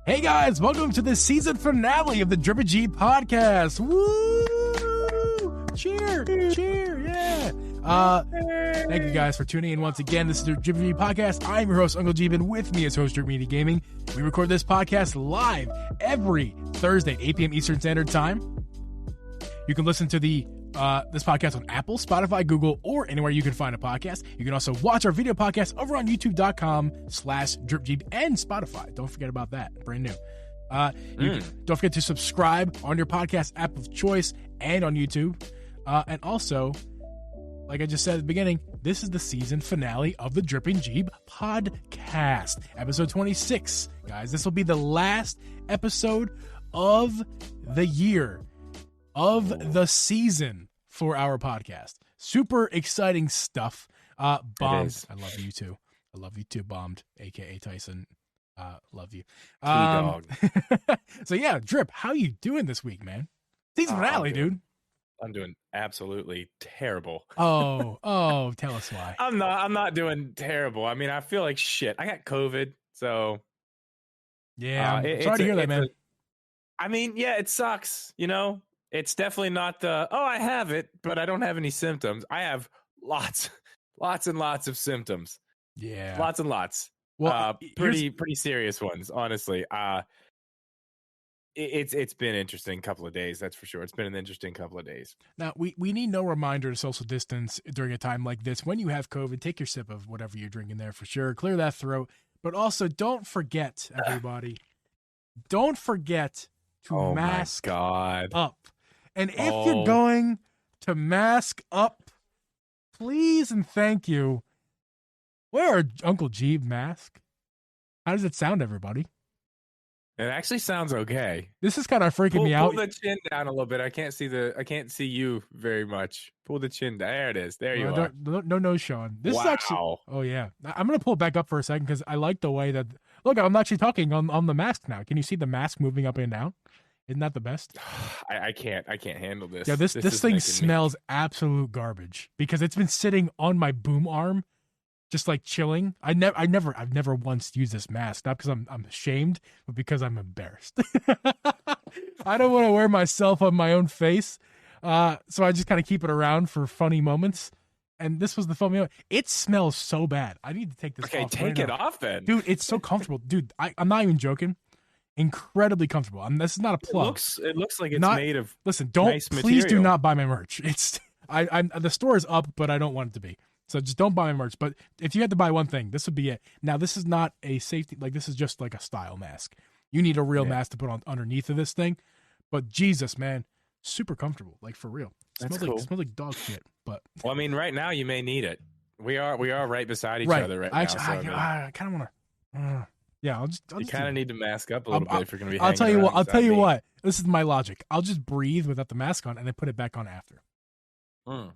Hey guys, welcome to the season finale of the Uncle Geeb Podcast. Woo! Cheer, yeah. Thank you guys for tuning in once again. This is the Uncle Geeb Podcast. I'm your host, Uncle Geeb, and with me is host Drip Media Gaming. We record this podcast live every Thursday at 8 p.m. Eastern Standard Time. You can listen to this podcast on Apple, Spotify, Google, or anywhere you can find a podcast. You can also watch our video podcast over on youtube.com/DripGeeb and Spotify. Don't forget about that. Brand new. Don't forget to subscribe on your podcast app of choice and on YouTube. And also, like I just said at the beginning, this is the season finale of the Dripping Geeb Podcast, episode 26. Guys, this will be the last episode of the year, of the season for our podcast. Super exciting stuff. Bombed. I love you too. I love you too, Bombed, aka Tyson. Love you. Dog. So yeah, Drip, how you doing this week, man? Season finale, dude. I'm doing absolutely terrible. Oh, tell us why. I'm not doing terrible. I mean, I feel like shit. I got COVID, so yeah. I'm sorry to hear that, man. It sucks. You know, it's definitely not I have it, but I don't have any symptoms. I have lots and lots of symptoms. Yeah, lots and lots. Well, pretty serious ones, honestly. It's been an interesting couple of days, that's for sure. It's been an interesting couple of days. Now, we need no reminder to social distance during a time like this. When you have COVID, take your sip of whatever you're drinking there for sure. Clear that throat. But also, don't forget, everybody, don't forget to mask up. And if you're going to mask up, please and thank you, wear an Uncle Geeb mask. How does it sound, everybody? It actually sounds okay. This is kind of freaking me out. Pull the chin down a little bit. I can't see you very much. Pull the chin down. There it is. There you are. No, Sean. This is actually. Oh yeah. I'm gonna pull it back up for a second because I like the way that. Look, I'm actually talking on the mask now. Can you see the mask moving up and down? Isn't that the best? I can't handle this. Yeah, this thing smells absolute garbage because it's been sitting on my boom arm, just like chilling. I've never once used this mask, not because I'm ashamed, but because I'm embarrassed. I don't want to wear myself on my own face, so I just kind of keep it around for funny moments. And this was the funny moment. It smells so bad. I need to take this off. Okay, take it off then, dude. It's so comfortable, dude. I'm not even joking. Incredibly comfortable. This is not a plug. It looks like it's made of. Listen, please do not buy my merch. It's the store is up, but I don't want it to be. So just don't buy my merch. But if you had to buy one thing, this would be it. Now, this is not a safety, like this is just like a style mask. You need a real mask to put on underneath of this thing. But Jesus, man, super comfortable, like for real. Smells like dog shit. But well, I mean, right now you may need it. We are right beside each other right now. So I kind of want to. Yeah, you kind of need to mask up a little bit if you're going to be. I'll tell you what. This is my logic. I'll just breathe without the mask on and then put it back on after. There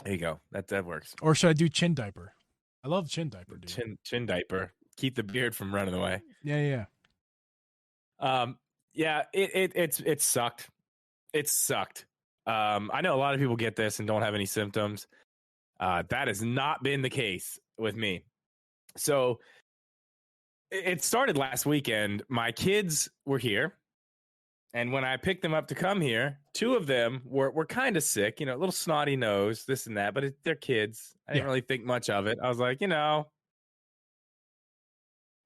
you go. That works. Or should I do chin diaper? I love chin diaper, dude. Chin diaper. Keep the beard from running away. Yeah. Yeah. It sucked. It sucked. I know a lot of people get this and don't have any symptoms. That has not been the case with me. So it started last weekend. My kids were here. And when I picked them up to come here, two of them were kind of sick, a little snotty nose, this and that, but they're kids. I didn't really think much of it. I was like, it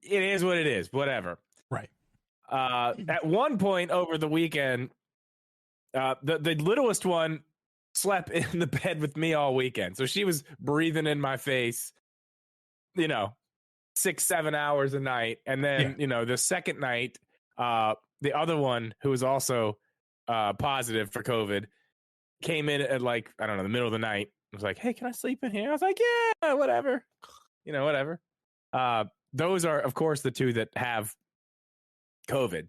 is what it is, whatever. Right. At one point over the weekend, the littlest one slept in the bed with me all weekend. So she was breathing in my face, 6-7 hours a night. And then, the second night, the other one, who was also positive for COVID, came in at the middle of the night. I was like, hey, can I sleep in here? I was like, yeah, whatever. Whatever. Those are, of course, the two that have COVID.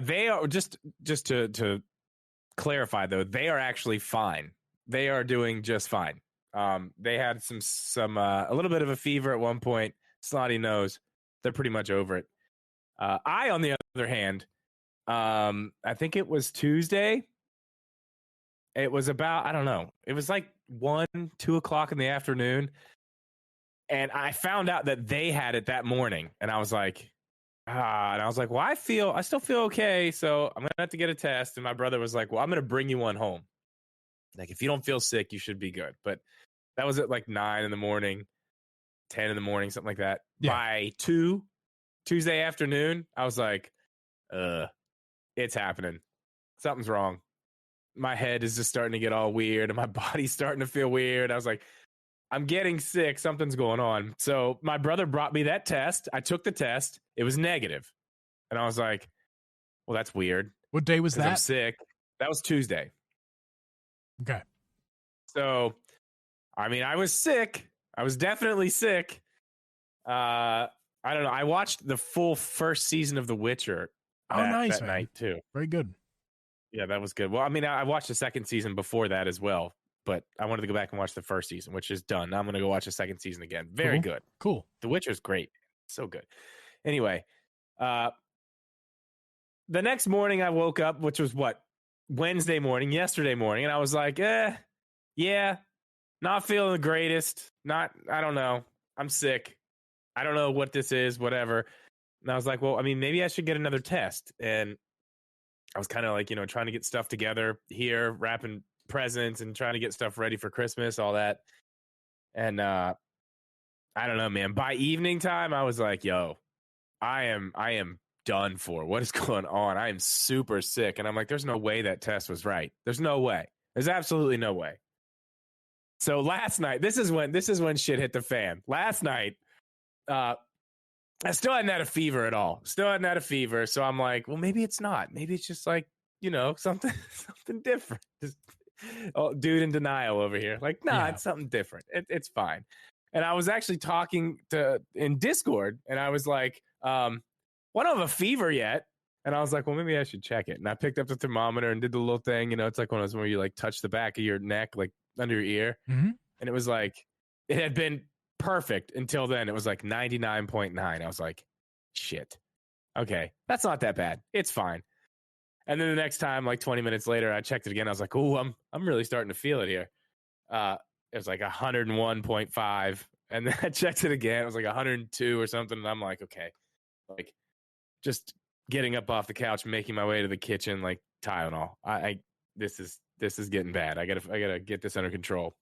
They are, just to clarify, though, they are actually fine. They are doing just fine. They had some a little bit of a fever at one point, snotty nose. They're pretty much over it. I, on the other hand, I think it was Tuesday. It was about, I don't know. It was like 1-2 o'clock in the afternoon. And I found out that they had it that morning. And I was like, And I was like, well, I still feel okay. So I'm going to have to get a test. And my brother was like, well, I'm going to bring you one home. Like, if you don't feel sick, you should be good. But that was at like 9 in the morning, 10 in the morning, something like that. Yeah. By Tuesday afternoon, I was like, it's happening. Something's wrong. My head is just starting to get all weird and my body's starting to feel weird. I was like, I'm getting sick. Something's going on. So my brother brought me that test. I took the test. It was negative. And I was like, well, that's weird. What day was that? I'm sick. That was Tuesday. Okay. So, I mean, I was sick. I was definitely sick. I don't know. I watched the full first season of The Witcher that night too. Very good. Yeah, that was good. Well, I mean, I watched the second season before that as well, but I wanted to go back and watch the first season, which is done. Now I'm going to go watch the second season again. Very good. Cool. The Witcher's great. So good. Anyway, the next morning I woke up, which was yesterday morning, and I was like, yeah, not feeling the greatest. I don't know. I'm sick. I don't know what this is, whatever. And I was like, well, I mean, maybe I should get another test. And I was kind of like, trying to get stuff together here, wrapping presents and trying to get stuff ready for Christmas, all that. And I don't know, man. By evening time, I was like, yo, I am done for. What is going on? I am super sick. And I'm like, there's no way that test was right. There's no way. There's absolutely no way. So last night, this is when shit hit the fan. Last night, I still hadn't had a fever at all. So I'm like, well, maybe it's not. Maybe it's just like, something different. Just, dude in denial over here. Like, nah, It's something different. It's fine. And I was actually talking in Discord, and I was like, well, I don't have a fever yet. And I was like, well, maybe I should check it. And I picked up the thermometer and did the little thing. It's like one of those where you like touch the back of your neck, like under your ear. Mm-hmm. And it was like, it had been perfect until then. It was like 99.9. I was like, shit. Okay, that's not that bad. It's fine. And then the next time, like 20 minutes later, I checked it again. I was like, oh, I'm really starting to feel it here. It was like 101.5. And then I checked it again. It was like 102 or something. And I'm like, okay, like just getting up off the couch, making my way to the kitchen, like Tylenol. This is getting bad. I gotta get this under control.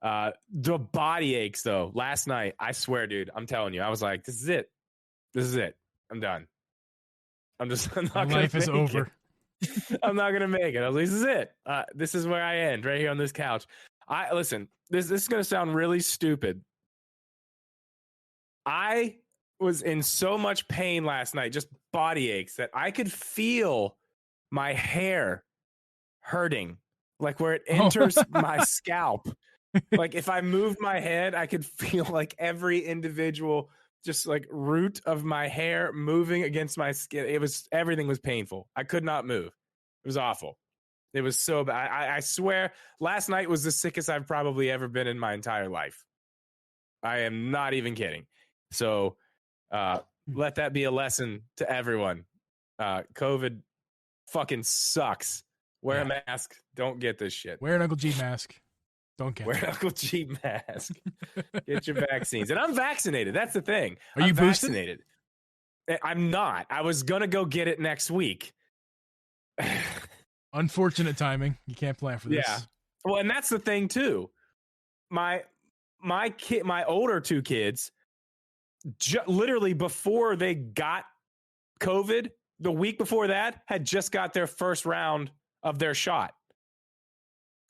The body aches though. Last night, I swear, dude, I'm telling you, I was like, this is it. I'm done. I'm not Life is over. I'm not gonna make it. At least this is it. This is where I end, right here on this couch. Listen. This is gonna sound really stupid. I was in so much pain last night, just body aches, that I could feel my hair hurting, like where it enters my scalp. Like if I moved my head, I could feel like every individual just like root of my hair moving against my skin. Everything was painful. I could not move. It was awful. It was so bad. I swear last night was the sickest I've probably ever been in my entire life. I am not even kidding. So let that be a lesson to everyone. COVID fucking sucks. Wear a mask. Don't get this shit. Wear an Uncle Geeb mask. Don't get Wear an Uncle Geeb mask. Get your vaccines. And I'm vaccinated. That's the thing. Are you vaccinated? I'm not. I was going to go get it next week. Unfortunate timing. You can't plan for this. Yeah. Well, and that's the thing too. My older two kids, literally before they got COVID, the week before that, had just got their first round of their shot.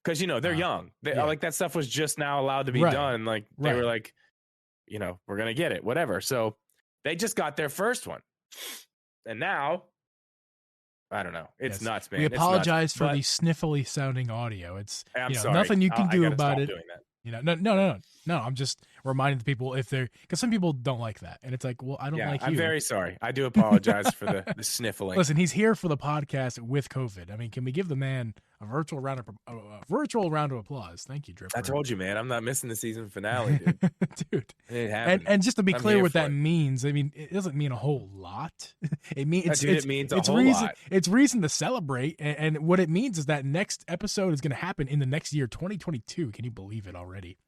Because, they're young. Like that stuff was just now allowed to be done. Like they were like, we're going to get it, whatever. So they just got their first one. And now, I don't know. It's nuts, man. We apologize for the sniffly sounding audio. It's sorry. Nothing you can do about it. Doing that. No. I'm just reminding the people because some people don't like that, and it's like, well, I don't like you. I'm very sorry. I do apologize for the sniffling. Listen, he's here for the podcast with COVID. I mean, can we give the man a virtual round of applause? Thank you, Dripper. I told you, man. I'm not missing the season finale, dude. Dude, it happened. And just to be clear, what that means, I mean, it doesn't mean a whole lot. It means it means a whole lot. It's reason to celebrate, and what it means is that next episode is going to happen in the next year, 2022. Can you believe it already?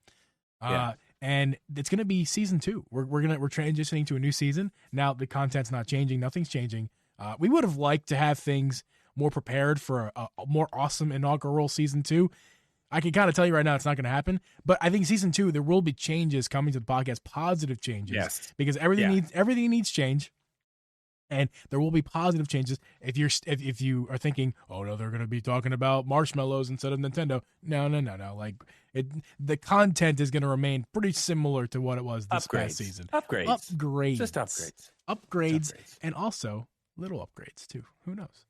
and it's going to be season 2. We're transitioning to a new season. Now the content's not changing. Nothing's changing. We would have liked to have things more prepared for a more awesome inaugural season 2. I can kind of tell you right now it's not going to happen, but I think season 2 there will be changes coming to the podcast, positive changes, Yes, because everything needs change, and there will be positive changes. If you are thinking, oh no, they're going to be talking about marshmallows instead of Nintendo, no. Like the content is going to remain pretty similar to what it was this past season. Upgrades, just upgrades, and also little upgrades too. Who knows?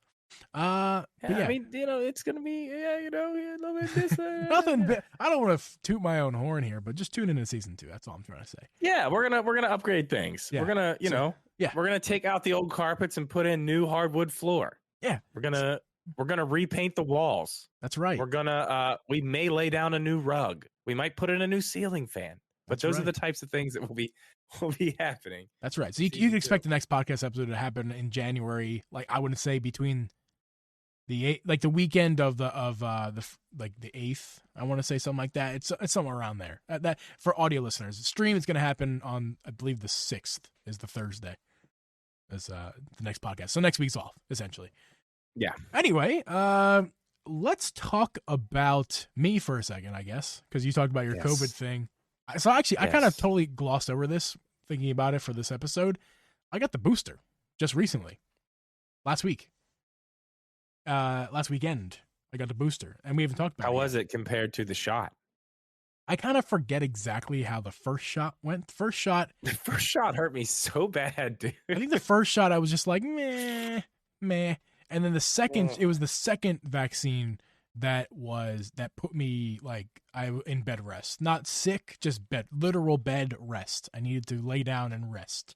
Yeah. I mean, it's gonna be a little bit this. Nothing. I don't want to toot my own horn here, but just tune into season 2. That's all I'm trying to say. Yeah, we're gonna upgrade things. Yeah. We're gonna, we're gonna take out the old carpets and put in new hardwood floor. Yeah, we're gonna repaint the walls. That's right. We're gonna we may lay down a new rug. We might put in a new ceiling fan. But those are the types of things that will be happening. That's right. So you can expect the next podcast episode to happen in January. Like I wouldn't say between the weekend of the 8th. I want to say something like that. It's somewhere around there. That for audio listeners, the stream is going to happen on, I believe, the 6th is the Thursday. Is the next podcast. So next week's off essentially. Yeah. Anyway, let's talk about me for a second, I guess, because you talked about your COVID thing. So actually, I kind of totally glossed over this thinking about it for this episode. I got the booster just recently, last weekend. I got the booster, and we haven't talked about it. How was it compared to the shot? I kind of forget exactly how the first shot went. The first shot hurt me so bad, dude. I think the first shot I was just like meh, and then the second, it was the second vaccine that put me in bed rest, not sick, just literal bed rest. I needed to lay down and rest.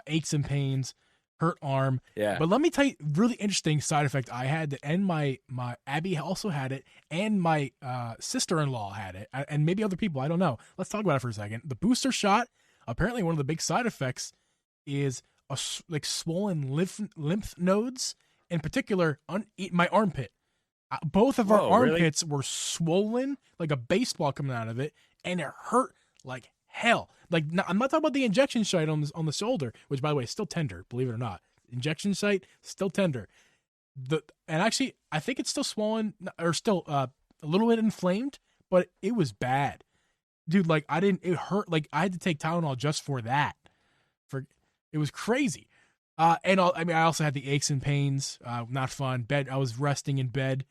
Aches and pains, hurt arm. Yeah. But let me tell you, really interesting side effect I had, and my Abby also had it, and my sister-in-law had it, and maybe other people. I don't know. Let's talk about it for a second. The booster shot. Apparently, one of the big side effects is swollen lymph nodes, in particular, my armpit. Both of our armpits were swollen, like a baseball coming out of it, and it hurt like hell. Like, I'm not talking about the injection site on the shoulder, which, by the way, is still tender, believe it or not. Injection site, still tender. And actually, I think it's still swollen, or still a little bit inflamed, but it was bad. Dude, it hurt. Like, I had to take Tylenol just for that. It was crazy. And I also had the aches and pains, not fun. I was resting in bed.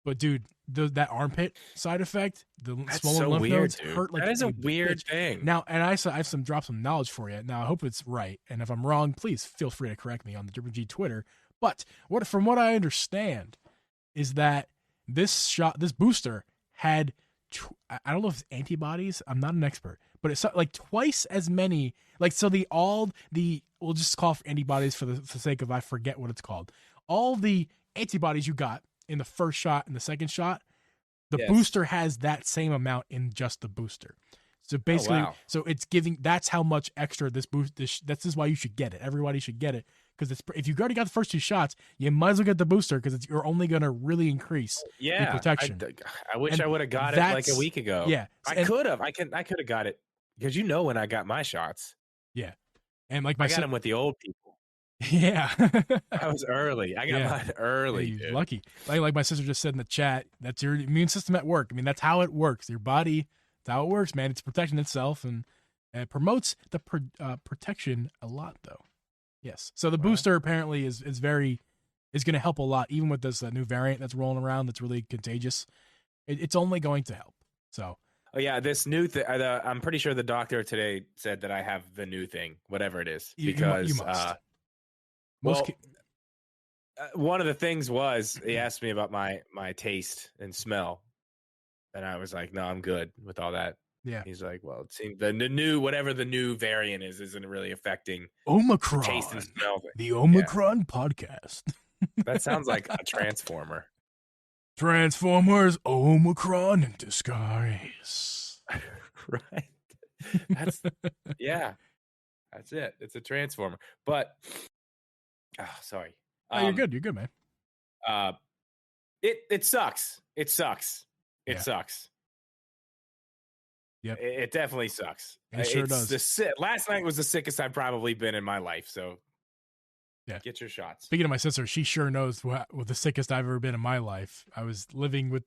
But dude, that armpit side effect, That's swollen so lymph weird, nodes dude. hurt like that is a weird bitch. thing. Now, and I have some knowledge for you. Now, I hope it's right, and if I'm wrong, please feel free to correct me on the Drippin' G Twitter. But from what I understand, is that this booster had I don't know if it's antibodies. I'm not an expert, but it's like twice as many. Like, so we'll just call for antibodies for the sake of I forget what it's called. All the antibodies you got in the first shot and the second shot, the booster has that same amount in just the booster. So basically, so it's that's how much extra this boost. This is why you should get it. Everybody should get it, because if you've already got the first 2 shots, you might as well get the booster, because you're only going to really increase the protection. I wish I would have got it like a week ago. Yeah, I could have. I could have got it, because when I got my shots. Yeah, and I got them with the old people. Yeah. I was early. I got mine early. Yeah, you're lucky. Like my sister just said in the chat, that's your immune system at work. I mean, that's how it works. Your body, that's how it works, man. It's protecting itself, and it promotes the protection a lot, though. Yes. So the booster apparently is going to help a lot, even with this new variant that's rolling around that's really contagious. It's only going to help. So. Oh yeah, this new thing. I'm pretty sure the doctor today said that I have the new thing, whatever it is, because you must. One of the things was he asked me about my taste and smell, and I was like, no, I'm good with all that. Yeah. He's like, well, it seems the new, whatever the new variant isn't really affecting Omicron. Taste and smell. The Omicron podcast. That sounds like a Transformer. Transformers Omicron in disguise. Right. That's That's it. It's a Transformer. But sorry. You're good. You're good, man. It sucks. It sucks. It sucks. Yep. It definitely sucks. It sure does. Last night was the sickest I've probably been in my life. So yeah, get your shots. Speaking of my sister, she sure knows what the sickest I've ever been in my life. I was living with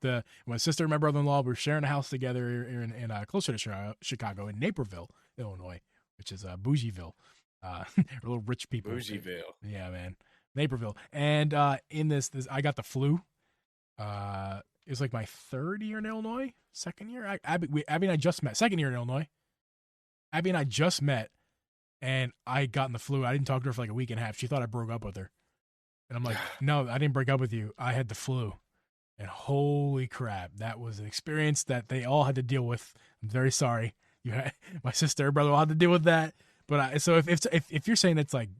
my sister and my brother-in-law. We were sharing a house together in closer to Chicago, in Naperville, Illinois, which is Bougieville, little rich people. Bougieville. Yeah, man, Naperville. And in this, I got the flu. It was like my third year in Illinois, second year. Abby and I just met. Second year in Illinois. Abby and I just met, and I got in the flu. I didn't talk to her for like a week and a half. She thought I broke up with her. And I'm like, no, I didn't break up with you. I had the flu. And holy crap, that was an experience that they all had to deal with. I'm very sorry. My sister and brother all had to deal with that. But so if you're saying it's like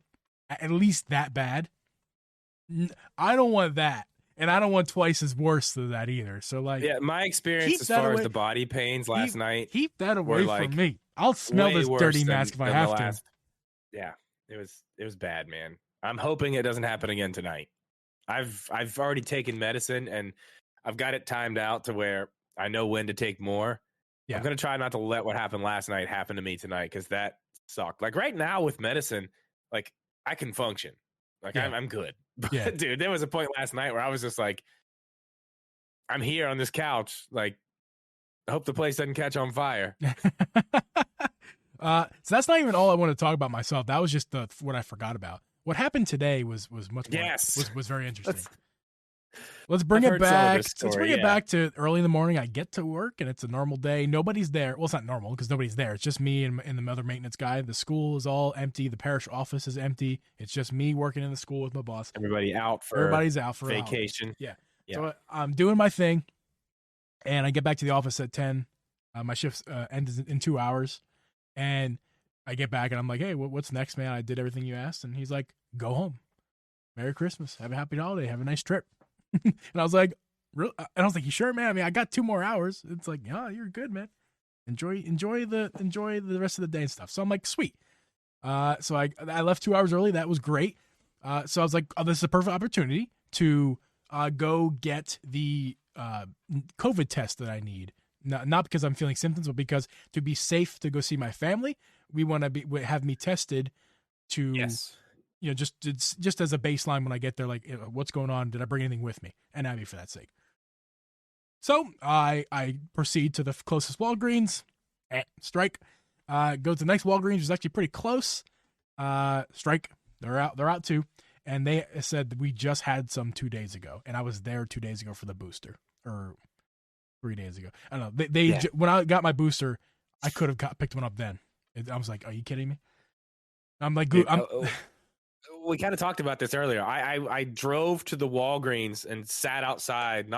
at least that bad, I don't want that. And I don't want twice as worse than that either. So like, yeah, my experience as far as the body pains last night. Keep that away from me. I'll smell this dirty mask if I have to. Yeah, it was bad, man. I'm hoping it doesn't happen again tonight. I've already taken medicine and I've got it timed out to where I know when to take more. Yeah. I'm gonna try not to let what happened last night happen to me tonight, because that sucked. Like right now with medicine, like I can function. Like I'm good. But dude, there was a point last night where I was just like, I'm here on this couch. Like, I hope the place doesn't catch on fire. So that's not even all I want to talk about myself. That was just what I forgot about. What happened today was much more, was very interesting. Let's bring it back. Let's bring it back to early in the morning. I get to work and it's a normal day. Nobody's there. Well, it's not normal because nobody's there. It's just me and the other maintenance guy. The school is all empty. The parish office is empty. It's just me working in the school with my boss. Everybody's out for vacation. Yeah. So I'm doing my thing, and I get back to the office at 10. My shift ends in 2 hours, and I get back and I'm like, hey, what's next, man? I did everything you asked. And he's like, go home. Merry Christmas. Have a happy holiday. Have a nice trip. And I was like, really? And I was like, you sure, man? I mean, I got 2 more hours. It's like, yeah, you're good, man. Enjoy the rest of the day and stuff. So I'm like, sweet. So I left 2 hours early. That was great. So I was like, oh, this is a perfect opportunity to go get the COVID test that I need. Not because I'm feeling symptoms, but because to be safe to go see my family, we want to have me tested to, just as a baseline when I get there, like, what's going on? Did I bring anything with me? And Abby for that sake. So I proceed to the closest Walgreens, strike, go to the next Walgreens, which is actually pretty close. Strike, they're out too. And they said, we just had some 2 days ago. And I was there 2 days ago for the booster, or 3 days ago. I don't know. When I got my booster, I could have picked one up then. I was like, are you kidding me? I'm like, we kind of talked about this earlier. I drove to the Walgreens and sat outside.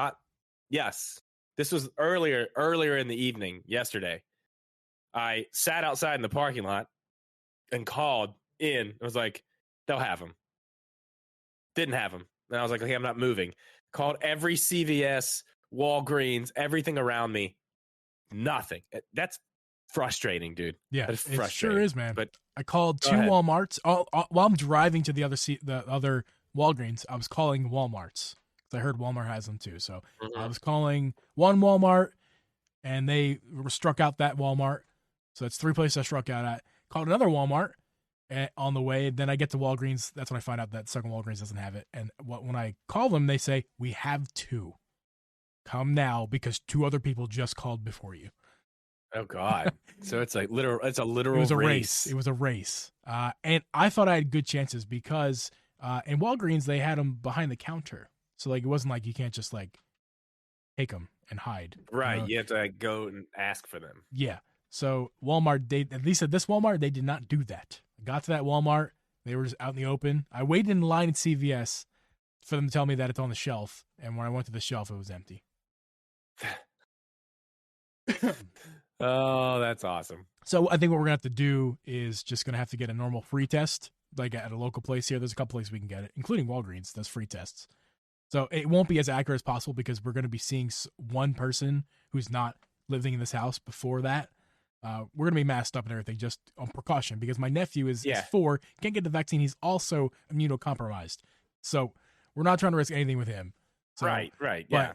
This was earlier in the evening yesterday. I sat outside in the parking lot and called in. I was like, they'll have them. Didn't have them. And I was like, okay, I'm not moving. Called every CVS, Walgreens, everything around me. Nothing. That's frustrating, dude. Yeah, that is frustrating. It sure is, man. But I called 2 Walmarts. While I'm driving to the other Walgreens, I was calling Walmarts because I heard Walmart has them too. So I was calling one Walmart, and they struck out that Walmart. So that's 3 places I struck out at. Called another Walmart on the way. Then I get to Walgreens. That's when I find out that second Walgreens doesn't have it. And when I call them, they say, we have 2. Come now, because 2 other people just called before you. Oh God! So it's like it's a literal. It was a race. It was a race. And I thought I had good chances because in Walgreens they had them behind the counter, so like it wasn't like you can't just like take them and hide. Right, you have to like, go and ask for them. Yeah. So Walmart, at least at this Walmart, they did not do that. I got to that Walmart, they were just out in the open. I waited in line at CVS for them to tell me that it's on the shelf, and when I went to the shelf, it was empty. Oh, that's awesome. So I think what we're gonna have to do is just gonna have to get a normal free test, like at a local place here. There's a couple places we can get it, including Walgreens does free tests. So it won't be as accurate as possible because we're gonna be seeing one person who's not living in this house before that. We're gonna be masked up and everything just on precaution because my nephew is 4, can't get the vaccine. He's also immunocompromised, so we're not trying to risk anything with him. So, right, yeah.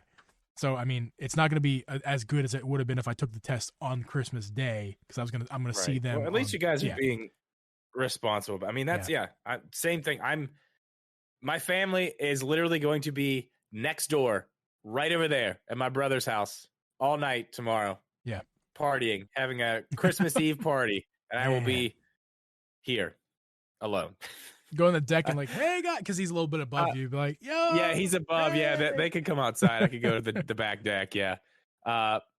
So I mean, it's not going to be as good as it would have been if I took the test on Christmas Day because I'm gonna see them. Well, at least you guys are being responsible. I mean, that's same thing. My family is literally going to be next door, right over there at my brother's house all night tomorrow. Yeah, partying, having a Christmas Eve party, and I will be here alone. Go on the deck and like, hey, guy, because he's a little bit above you. Be like, yo, yeah, he's above. Hey. Yeah, they could come outside. I could go to the back deck. Yeah,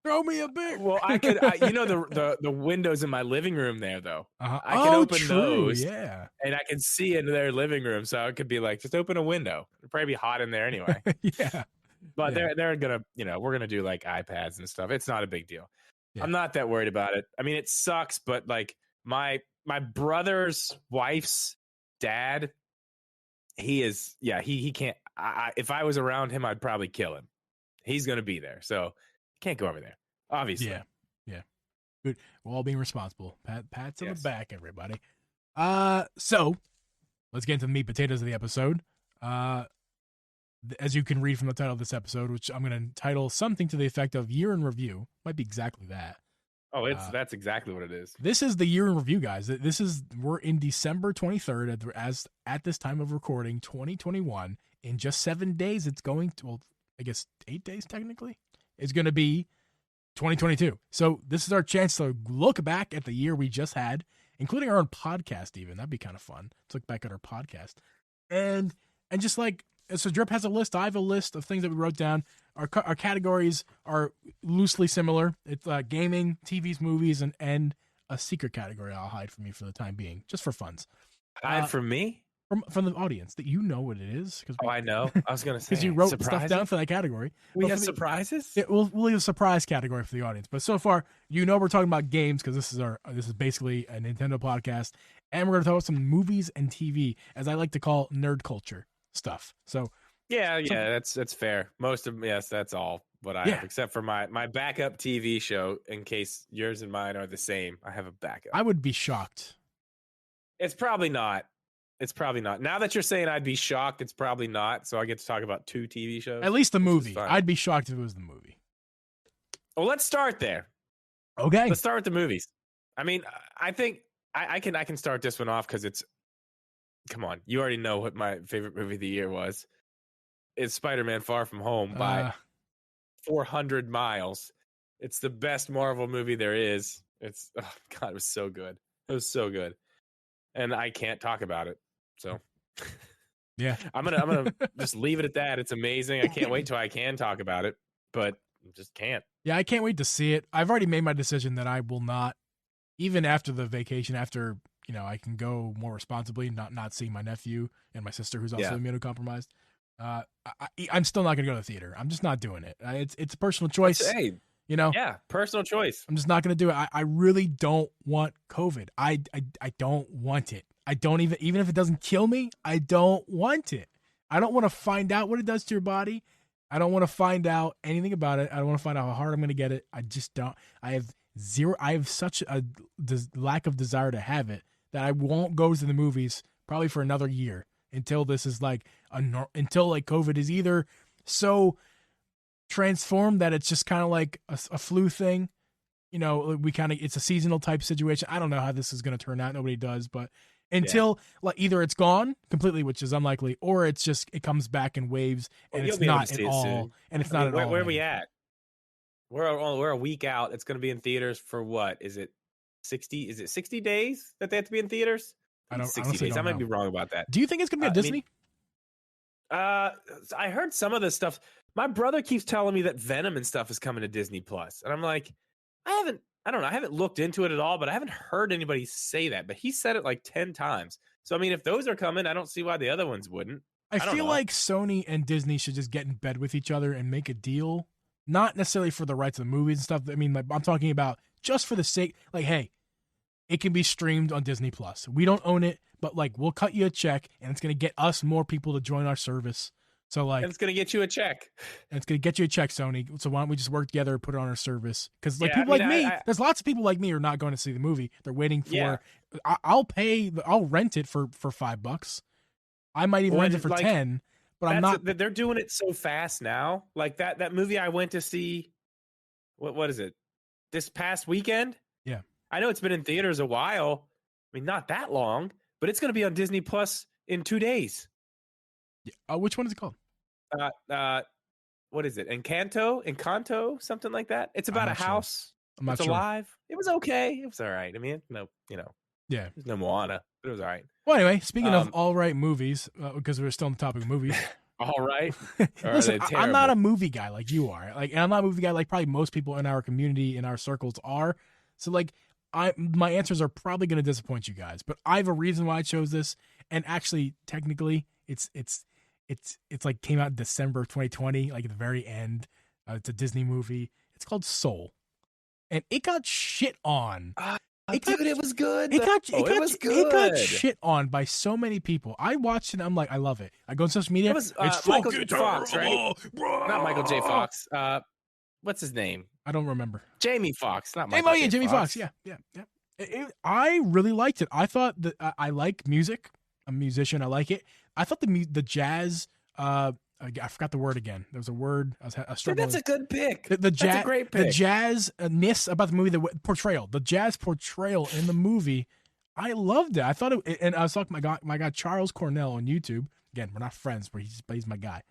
throw me a beer. Well, I could. The windows in my living room there though. Uh-huh. I can open true. those. Yeah, and I can see into their living room, so it could be like just open a window. It'd probably be hot in there anyway. Yeah, but they're gonna, we're gonna do like iPads and stuff. It's not a big deal. Yeah. I'm not that worried about it. I mean, it sucks, but like my brother's wife's dad, he can't. If I was around him, I'd probably kill him. He's going to be there, so can't go over there. Obviously, yeah. Good. We're all being responsible. Pats on the back, everybody. So let's get into the meat potatoes of the episode. As you can read from the title of this episode, which I'm going to title something to the effect of Year in Review. Might be exactly that. Oh, that's exactly what it is. This is the Year in Review, guys. We're in December 23rd at this time of recording, 2021. In just 7 days, it's going to, well, I guess 8 days technically, it's going to be 2022. So this is our chance to look back at the year we just had, including our own podcast even. That'd be kind of fun to look back at our podcast. And just like, so Drip has a list. I have a list of things that we wrote down. Our categories are loosely similar. It's gaming, TVs, movies, and a secret category I'll hide from you for the time being, just for funds. Hide from me? From the audience, that you know what it is. I know. I was going to say. Because you wrote stuff down for that category. We have surprises? We'll leave a surprise category for the audience. But so far, we're talking about games because this is basically a Nintendo podcast. And we're going to talk about some movies and TV, as I like to call nerd culture stuff. So that's fair. That's all what I have, except for my backup TV show. In case yours and mine are the same, I have a backup. I would be shocked. It's probably not. Now that you're saying I'd be shocked, it's probably not. So I get to talk about 2 TV shows. At least the movie. I'd be shocked if it was the movie. Well, let's start there. Okay. Let's start with the movies. I mean, I think I can start this one off because it's. Come on, you already know what my favorite movie of the year was. It's Spider-Man: Far From Home by 400 miles. It's the best Marvel movie there is. It was so good. It was so good, and I can't talk about it. So, yeah, I'm gonna just leave it at that. It's amazing. I can't wait till I can talk about it, but just can't. Yeah, I can't wait to see it. I've already made my decision that I will not, even after the vacation, after I can go more responsibly, not seeing my nephew and my sister who's also immunocompromised. I'm still not going to go to the theater. I'm just not doing it. It's a personal choice. Personal choice. I'm just not going to do it. I really don't want COVID. I don't want it. I don't even if it doesn't kill me, I don't want it. I don't want to find out what it does to your body. I don't want to find out anything about it. I don't want to find out how hard I'm going to get it. I just don't. I have such a lack of desire to have it that I won't go to the movies probably for another year until this is like until COVID is either so transformed that it's just kind of like a flu thing. It's a seasonal type situation. I don't know how this is going to turn out. Nobody does, but until like either it's gone completely, which is unlikely, or it comes back in waves and it's not at all. And it's not at all. Where are we at? We're a week out. It's going to be in theaters for what? Is it 60? Is it 60 days that they have to be in theaters? I don't. 60 days. I might be wrong about that. Do you think it's going to be at Disney? I heard some of this stuff. My brother keeps telling me that Venom and stuff is coming to Disney Plus, and I'm like, I haven't looked into it at all, but I haven't heard anybody say that. But he said it like 10 times. So I mean, if those are coming, I don't see why the other ones wouldn't. I feel like Sony and Disney should just get in bed with each other and make a deal. Not necessarily for the rights of the movies and stuff. I mean, like, I'm talking about just for the sake, like, hey, it can be streamed on Disney Plus. We don't own it, but like, we'll cut you a check, and it's going to get us more people to join our service. So like, and it's going to get you a check. And it's going to get you a check, Sony. So why don't we just work together and put it on our service? Because like people like me, there's lots of people like me who are not going to see the movie. They're waiting for. I'll rent it for $5. I might even rent it for 10. but I'm not. They're doing it so fast now. Like that movie I went to see. What is it? This past weekend? Yeah. I know it's been in theaters a while. I mean, not that long, but it's going to be on Disney Plus in 2 days. Yeah. Which one is it called? What is it? Encanto, something like that. It's about a house. Sure. I'm not it's sure. alive. It was okay. It was all right. I mean, yeah, there's no Moana, but it was all right. Well, anyway, speaking of all right movies, because we're still on the topic of movies. All right. Listen, I'm not a movie guy like you are. Like, and I'm not a movie guy like probably most people in our community, in our circles are. So, like, my answers are probably going to disappoint you guys, but I have a reason why I chose this. And actually, technically, it's like came out in December of 2020, like at the very end. It's a Disney movie. It's called Soul, and it got shit on. It was good. It got shit on by so many people. I watched it. And I'm like, I love it. I go on social media. It was it's Michael J. Fox, right? Not Michael J. Fox. What's his name? I don't remember. Jamie Foxx, not Michael. Jamie Foxx. Yeah. I really liked it. I thought that I like music. I'm a musician. I like it. I thought the jazz. I forgot the word again. There was a word. I was struggling. That's a good pick. That's a great pick. The jazz-ness about the movie, the jazz portrayal in the movie, I loved it. I thought it, and I was talking to my guy Charles Cornell on YouTube. Again, we're not friends, but he's my guy.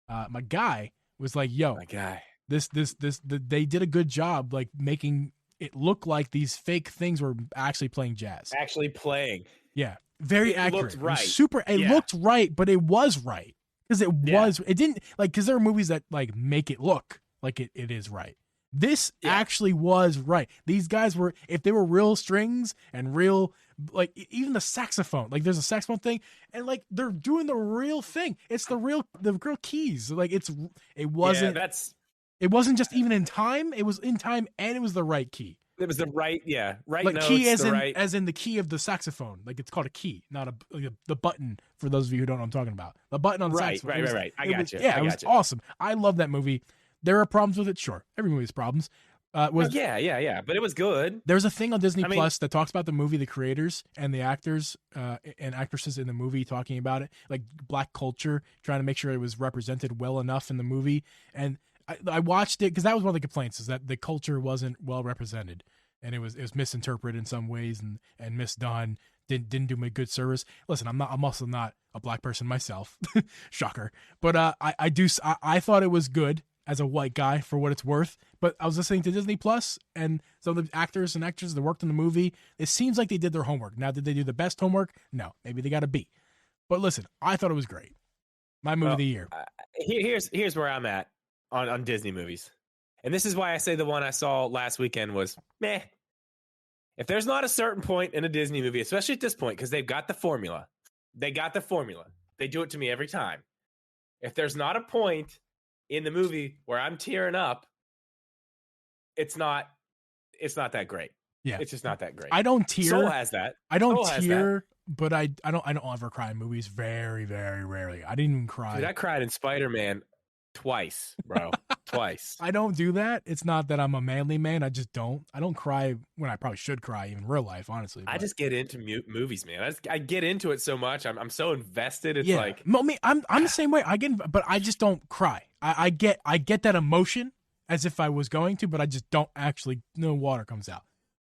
My guy was like, "Yo, my guy, they did a good job, like making it look like these fake things were actually playing jazz, actually playing." Yeah, very accurate. Looked right. It looked right, but it was right. Because it didn't like, because there are movies that like make it look like it is right. This actually was right. These guys were, if they were real strings and real, like even the saxophone, like there's a saxophone thing and like they're doing the real thing. It's the real keys. Like it wasn't just even in time. It was in time and it was the right key. It was the right, right like notes, key as in the key of the saxophone. Like it's called a key, not the button. For those of you who don't know what I'm talking about, the button on the saxophone. Right. I got you. Yeah, it was awesome. I love that movie. There are problems with it, sure. Every movie has problems. But it was good. There's a thing on Disney Plus that talks about the movie, the creators and the actors and actresses in the movie talking about it, like Black culture, trying to make sure it was represented well enough in the movie. And I watched it because that was one of the complaints, is that the culture wasn't well represented and it was misinterpreted in some ways and misdone. Didn't do me good service. Listen, I'm also not a black person myself, shocker. But I thought it was good as a white guy for what it's worth. But I was listening to Disney Plus and some of the actors and actresses that worked in the movie. It seems like they did their homework. Now, did they do the best homework? No, maybe they got a B. But listen, I thought it was great. My movie of the year. Here's where I'm at on Disney movies. And this is why I say the one I saw last weekend was meh. If there's not a certain point in a Disney movie, especially at this point, because they've got the formula. They do it to me every time. If there's not a point in the movie where I'm tearing up, it's not that great. Yeah. It's just not that great. I don't tear. Soul has that. I don't tear, but I don't ever cry in movies. Very, very rarely. I didn't even cry. Dude, I cried in Spider-Man twice, bro. Twice. I don't do that. It's not that I'm a manly man. I just don't. I don't cry when I probably should cry, even in real life, honestly. I just get into movies, man. I get into it so much. I'm so invested. It's like, I'm the same way. But I just don't cry. I get that emotion as if I was going to, but I just don't actually. No water comes out.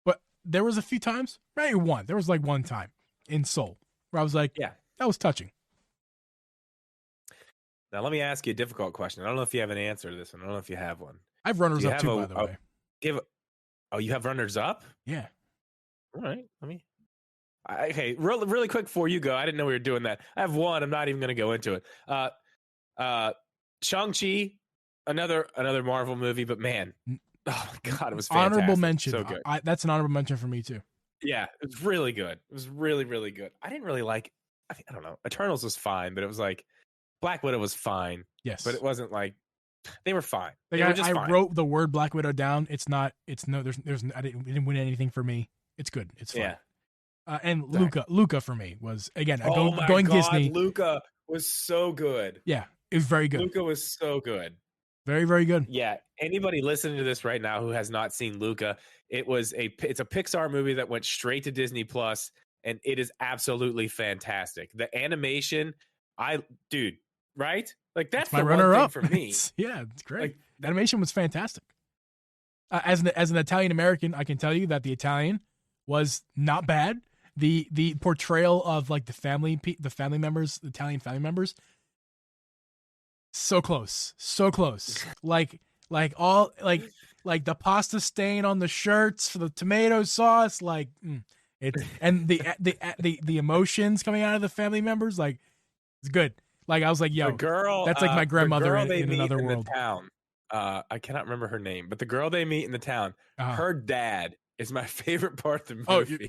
But there was a few times, maybe one. There was like one time in Soul where I was like, yeah, that was touching. Now, let me ask you a difficult question. I don't know if you have an answer to this one. I don't know if you have one. I have runners up too, by the way. You have runners up? Yeah. All right. Okay, really quick before you go. I didn't know we were doing that. I have one. I'm not even going to go into it. Shang-Chi, another Marvel movie, but man, oh my God, it was fantastic. Honorable mention. So good. That's an honorable mention for me too. Yeah, it was really good. It was really, really good. I didn't really like, I don't know. Eternals was fine, but it was like, Black Widow was fine. Yes. But it wasn't like, they were fine. They were just fine. I wrote the word Black Widow down. It didn't win anything for me. It's good. It's fun. Yeah. And exactly. Luca for me was, again, going God, Disney. Luca was so good. Yeah, it was very good. Luca was so good. Very, very good. Yeah. Anybody listening to this right now who has not seen Luca, it's a Pixar movie that went straight to Disney Plus, and it is absolutely fantastic. The animation, right? Like that's my the runner one thing up for me. it's great. Like The animation was fantastic. As an Italian American, I can tell you that the Italian was not bad. The portrayal of like the family members, the Italian family members, so close, all like the pasta stain on the shirts for the tomato sauce, like it's and the emotions coming out of the family members, like it's good. Like I was like, yo, that's like my grandmother in another world. The town. I cannot remember her name, but the girl they meet in the town, her dad is my favorite part of the movie.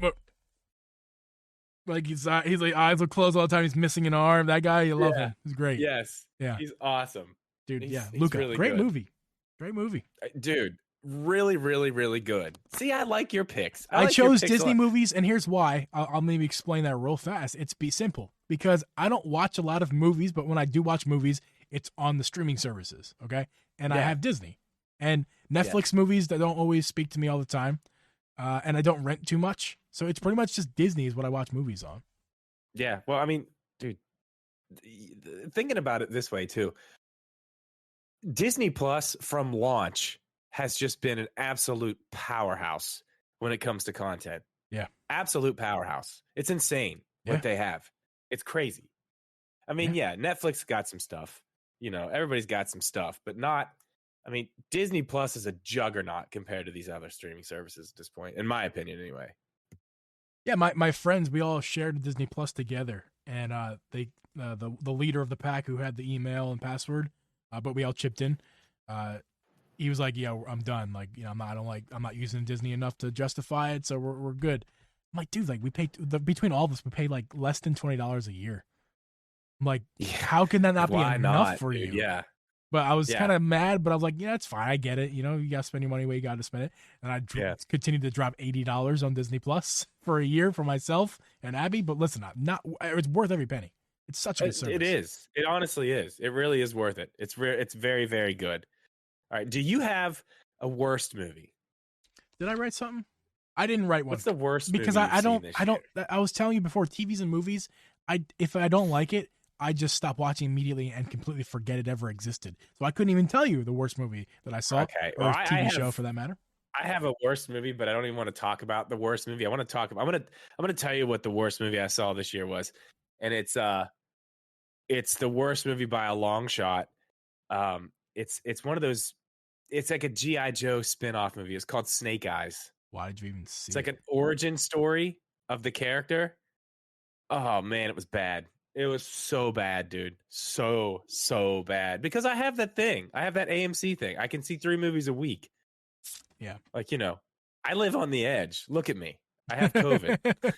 Like he's like eyes are closed all the time. He's missing an arm. That guy, you love him. He's great. Yes. Yeah. He's awesome. Dude, he's Luca. Really great good. Movie. Great movie. Dude, really, really, really good. See, I like your picks. I chose Disney movies, and here's why. I'll maybe explain that real fast. It's simple. Because I don't watch a lot of movies, but when I do watch movies, it's on the streaming services, okay? And I have Disney. And Netflix movies that don't always speak to me all the time. And I don't rent too much. So it's pretty much just Disney is what I watch movies on. Yeah. Well, I mean, dude, thinking about it this way too. Disney Plus from launch has just been an absolute powerhouse when it comes to content. Yeah. Absolute powerhouse. It's insane what they have. It's crazy. I mean, Netflix got some stuff. You know, everybody's got some stuff, but not. I mean, Disney Plus is a juggernaut compared to these other streaming services at this point, in my opinion, anyway. Yeah, my friends, we all shared Disney Plus together, and the leader of the pack who had the email and password, but we all chipped in. He was like, "Yeah, I'm done. Like, you know, I'm not using Disney enough to justify it, so we're good." I'm like, dude, like we pay between all of us, we pay like less than $20 a year. I'm like, how can that not be enough for you? Yeah. But I was kind of mad, but I was like, yeah, it's fine. I get it. You know, you got to spend your money where you got to spend it. And I continued to drop $80 on Disney Plus for a year for myself and Abby. But listen, it's worth every penny. It's such a good service. It is. It honestly is. It really is worth it. It's very, very good. All right. Do you have a worst movie? Did I write something? I didn't write one. What's the worst because movie I don't. year? I was telling you before, TVs and movies, if I don't like it, I just stop watching immediately and completely forget it ever existed. So I couldn't even tell you the worst movie that I saw, or TV show for that matter. I have a worst movie, but I don't even want to talk about the worst movie. I want to talk about. I'm gonna tell you what the worst movie I saw this year was, and it's the worst movie by a long shot. It's one of those. It's like a G.I. Joe spin-off movie. It's called Snake Eyes. Why did you even see? It's like an origin story of the character. Oh man, it was bad. It was so bad, dude. So bad. Because I have that thing. I have that AMC thing. I can see 3 movies a week. Yeah. Like, you know, I live on the edge. Look at me. I have COVID.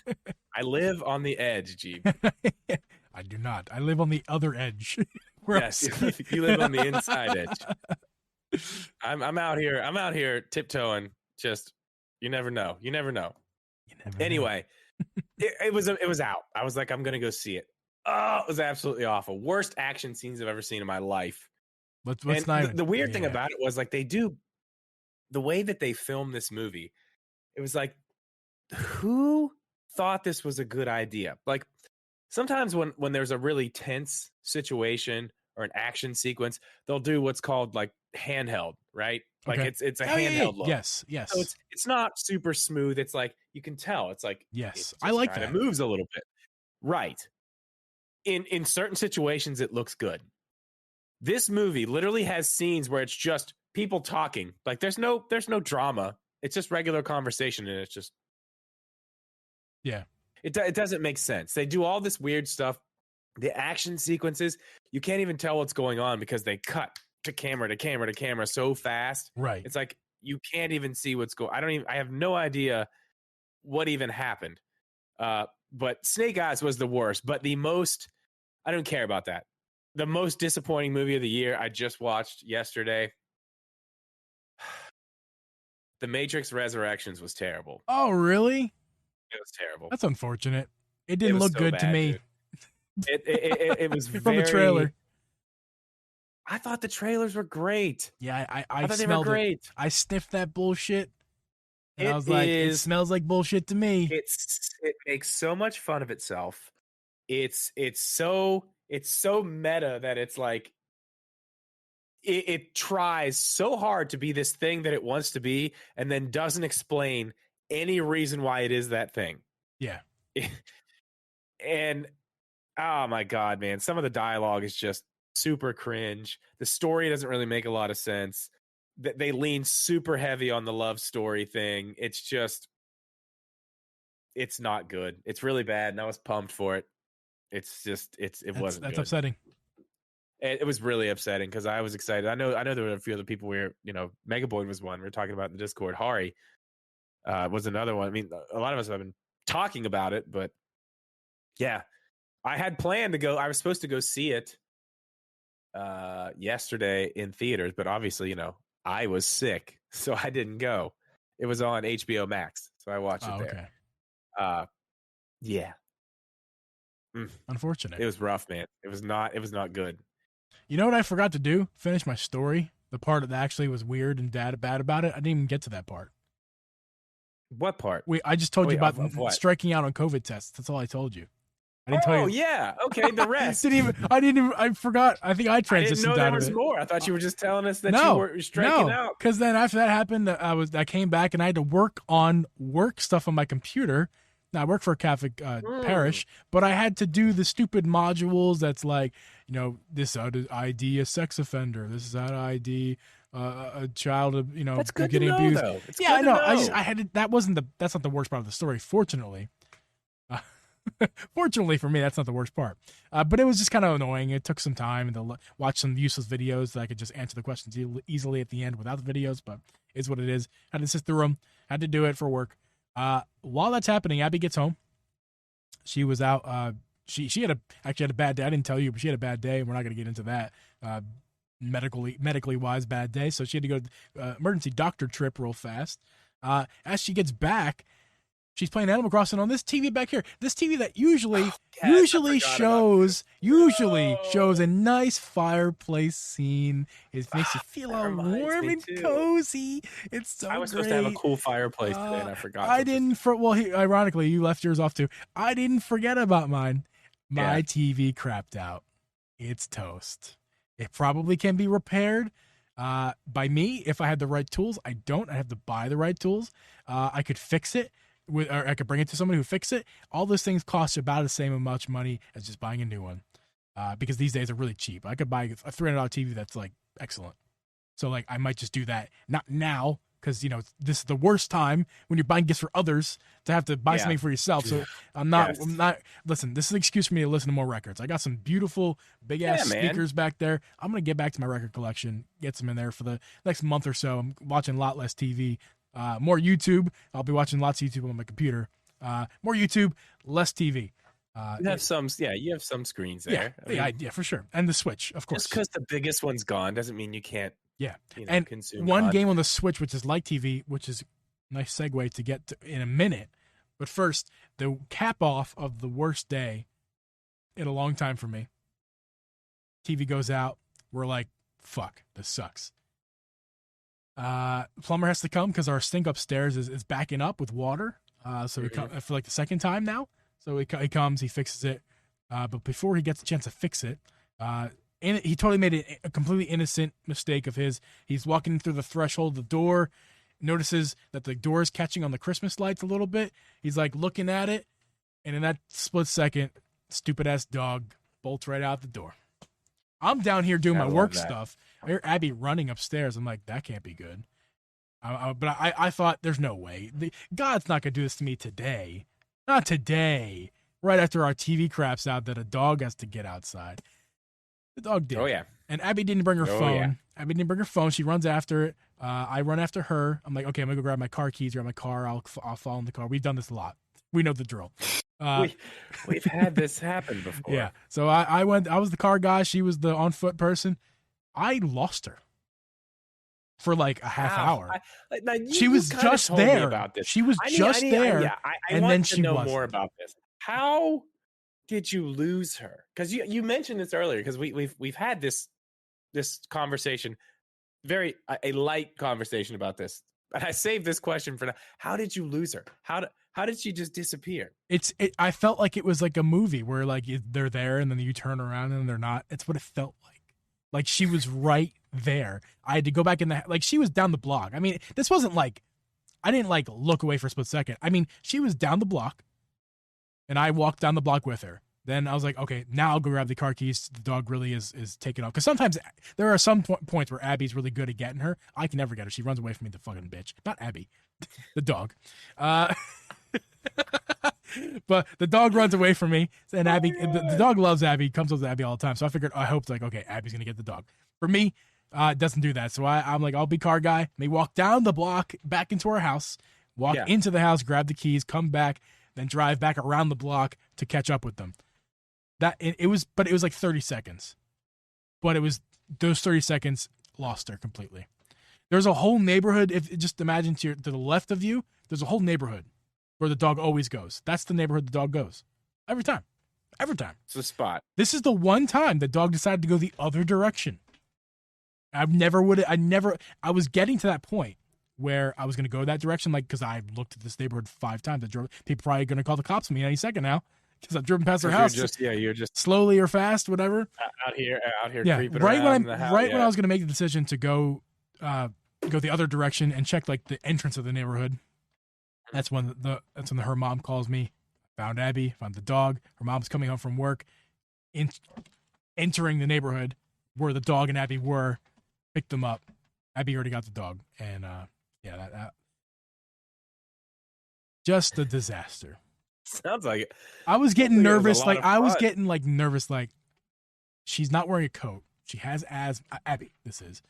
I live on the edge, Geeb. I do not. I live on the other edge. Yes, you live on the inside edge. I'm out here tiptoeing. Just you never know. Anyway, it was out. I was like, I'm gonna go see it. Oh, it was absolutely awful. Worst action scenes I've ever seen in my life. The weird thing about it was like the way that they filmed this movie. It was like, who thought this was a good idea? Like sometimes when there's a really tense situation or an action sequence, they'll do what's called like handheld, right? Like it's a handheld look. Yes. So it's not super smooth. It's like you can tell. It's like I like that. It moves a little bit, right? In certain situations, it looks good. This movie literally has scenes where it's just people talking. Like there's no drama. It's just regular conversation, and it's just It doesn't make sense. They do all this weird stuff. The action sequences, you can't even tell what's going on because they cut to camera to camera to camera so fast. Right. It's like you can't even see what's going. I have no idea what even happened. But Snake Eyes was the worst, but the most, I don't care about that. The most disappointing movie of the year I just watched yesterday. The Matrix Resurrections was terrible. Oh, really? It was terrible. That's unfortunate. It didn't look good to me. It was from the trailer. I thought the trailers were great. Yeah, I thought smelled they were great. It. I sniffed that bullshit. And I was like, it smells like bullshit to me. It makes so much fun of itself. It it's so meta that it's like it tries so hard to be this thing that it wants to be, and then doesn't explain any reason why it is that thing. Yeah. And oh my God, man, some of the dialogue is just super cringe. The story doesn't really make a lot of sense. They lean super heavy on the love story thing. It's not good. It's really bad, and I was pumped for it. It wasn't That's good. upsetting. It was really upsetting because I was excited. I know there were a few other people where, Megaboyd was one we were talking about in the Discord. Hari was another one. I mean, a lot of us have been talking about it, but yeah, I had planned to go. I was supposed to go see it yesterday in theaters, but obviously, I was sick, so I didn't go. It was on HBO Max, so I watched it there. Okay. Yeah. Unfortunate. It was rough, man. It was not good. You know what I forgot to do? Finish my story. The part that actually was weird and bad about it. I didn't even get to that part. What part? I just told you about what? striking out on COVID tests. That's all I told you. I didn't tell you. Oh yeah, okay. The rest. I forgot. I think I transitioned I didn't know there out was of it. more. I thought you were just telling us that you were striking out. Because then after that happened, I came back and I had to work stuff on my computer. Now, I work for a Catholic parish, but I had to do the stupid modules. That's like, this ID a sex offender. This is how to ID a child of, that's good getting to know, abused. Though. Yeah, I know. I had to, that's not the worst part of the story. Fortunately. Fortunately for me, that's not the worst part. But it was just kind of annoying. It took some time to watch some useless videos that I could just answer the questions easily at the end without the videos, but it's what it is. Had to sit through them. Had to do it for work. While that's happening, Abby gets home. She was out. She actually had a bad day. I didn't tell you, but she had a bad day. We're not going to get into that. Medically wise, bad day. So she had to go to emergency doctor trip real fast. As she gets back, she's playing Animal Crossing on this TV back here. This TV that usually shows a nice fireplace scene. It makes you feel all warm and cozy. It's so great. I was supposed to have a cool fireplace today, and I forgot. Ironically, you left yours off too. I didn't forget about mine. My TV crapped out. It's toast. It probably can be repaired by me if I had the right tools. I don't. I have to buy the right tools. I could fix it. Or I could bring it to somebody who fix it. All those things cost about the same amount of money as just buying a new one, because these days are really cheap. I could buy a $300 TV that's like excellent. So like I might just do that. Not now, because this is the worst time when you're buying gifts for others to have to buy something for yourself. So I'm not. Listen, this is an excuse for me to listen to more records. I got some beautiful big ass speakers back there. I'm gonna get back to my record collection, get some in there for the next month or so. I'm watching a lot less TV. More YouTube. I'll be watching lots of YouTube on my computer. More YouTube, less TV. You have some screens there. Yeah, for sure. And the Switch, of course. Just because the biggest one's gone doesn't mean you can't. Yeah, and consume one game on the Switch, which is like TV, which is a nice segue to get to in a minute. But first, the cap off of the worst day in a long time for me. TV goes out. We're like, fuck, this sucks. Plumber has to come because our sink upstairs is backing up with water. So he comes for like the second time now. So he comes, he fixes it. But before he gets a chance to fix it, he totally made a completely innocent mistake of his. He's walking through the threshold of the door, notices that the door is catching on the Christmas lights a little bit. He's like looking at it, and in that split second, stupid ass dog bolts right out the door. I'm down here doing my work stuff. I hear Abby running upstairs. I'm like, that can't be good. But I thought, there's no way. God's not going to do this to me today. Not today. Right after our TV craps out that a dog has to get outside. The dog did. Oh, yeah. And Abby didn't bring her phone. Yeah. Abby didn't bring her phone. She runs after it. I run after her. I'm like, okay, I'm going to go grab my car keys, grab my car. I'll fall in the car. We've done this a lot. We know the drill. We've had this happen before. Yeah. So I was the car guy. She was the on foot person. I lost her for like a half hour. She was just there. About this. She was just there. And then she know more about this. How did you lose her? Because you mentioned this earlier. Because we've had this conversation, a light conversation about this. And I saved this question for now. How did you lose her? How did she just disappear? I felt like it was like a movie where like they're there and then you turn around and they're not. It's what it felt like. Like she was right there. I had to go back in like she was down the block. I mean, this wasn't like I didn't like look away for a split second. I mean, she was down the block and I walked down the block with her. Then I was like, okay, now I'll go grab the car keys. The dog really is taken off. Because sometimes there are some points where Abby's really good at getting her. I can never get her. She runs away from me, the fucking bitch. Not Abby, the dog. But the dog runs away from me. And Abby, the dog loves Abby, comes up to Abby all the time. So I figured, I hoped like, okay, Abby's going to get the dog. For me, it doesn't do that. So I'm like, I'll be car guy. May walk down the block back into our house, walk into the house, grab the keys, come back, then drive back around the block to catch up with them. It was like 30 seconds. But it was those 30 seconds lost her completely. There's a whole neighborhood. If just imagine to the left of you, there's a whole neighborhood where the dog always goes. That's the neighborhood the dog goes. Every time. Every time. It's a spot. This is the one time the dog decided to go the other direction. I was getting to that point where I was going to go that direction, like, because I looked at this neighborhood 5 times. People probably going to call the cops on me any second now because I've driven past their house. You're just slowly or fast, whatever. Out here yeah, creeping right around when when I was going to make the decision to go the other direction and check like the entrance of the neighborhood. That's when her mom calls me. Found Abby, found the dog. Her mom's coming home from work, entering the neighborhood where the dog and Abby were. Picked them up. Abby already got the dog, and that just a disaster. Sounds like it. I was getting nervous. Like I was getting like nervous. Like she's not wearing a coat. She has asthma. Abby, this is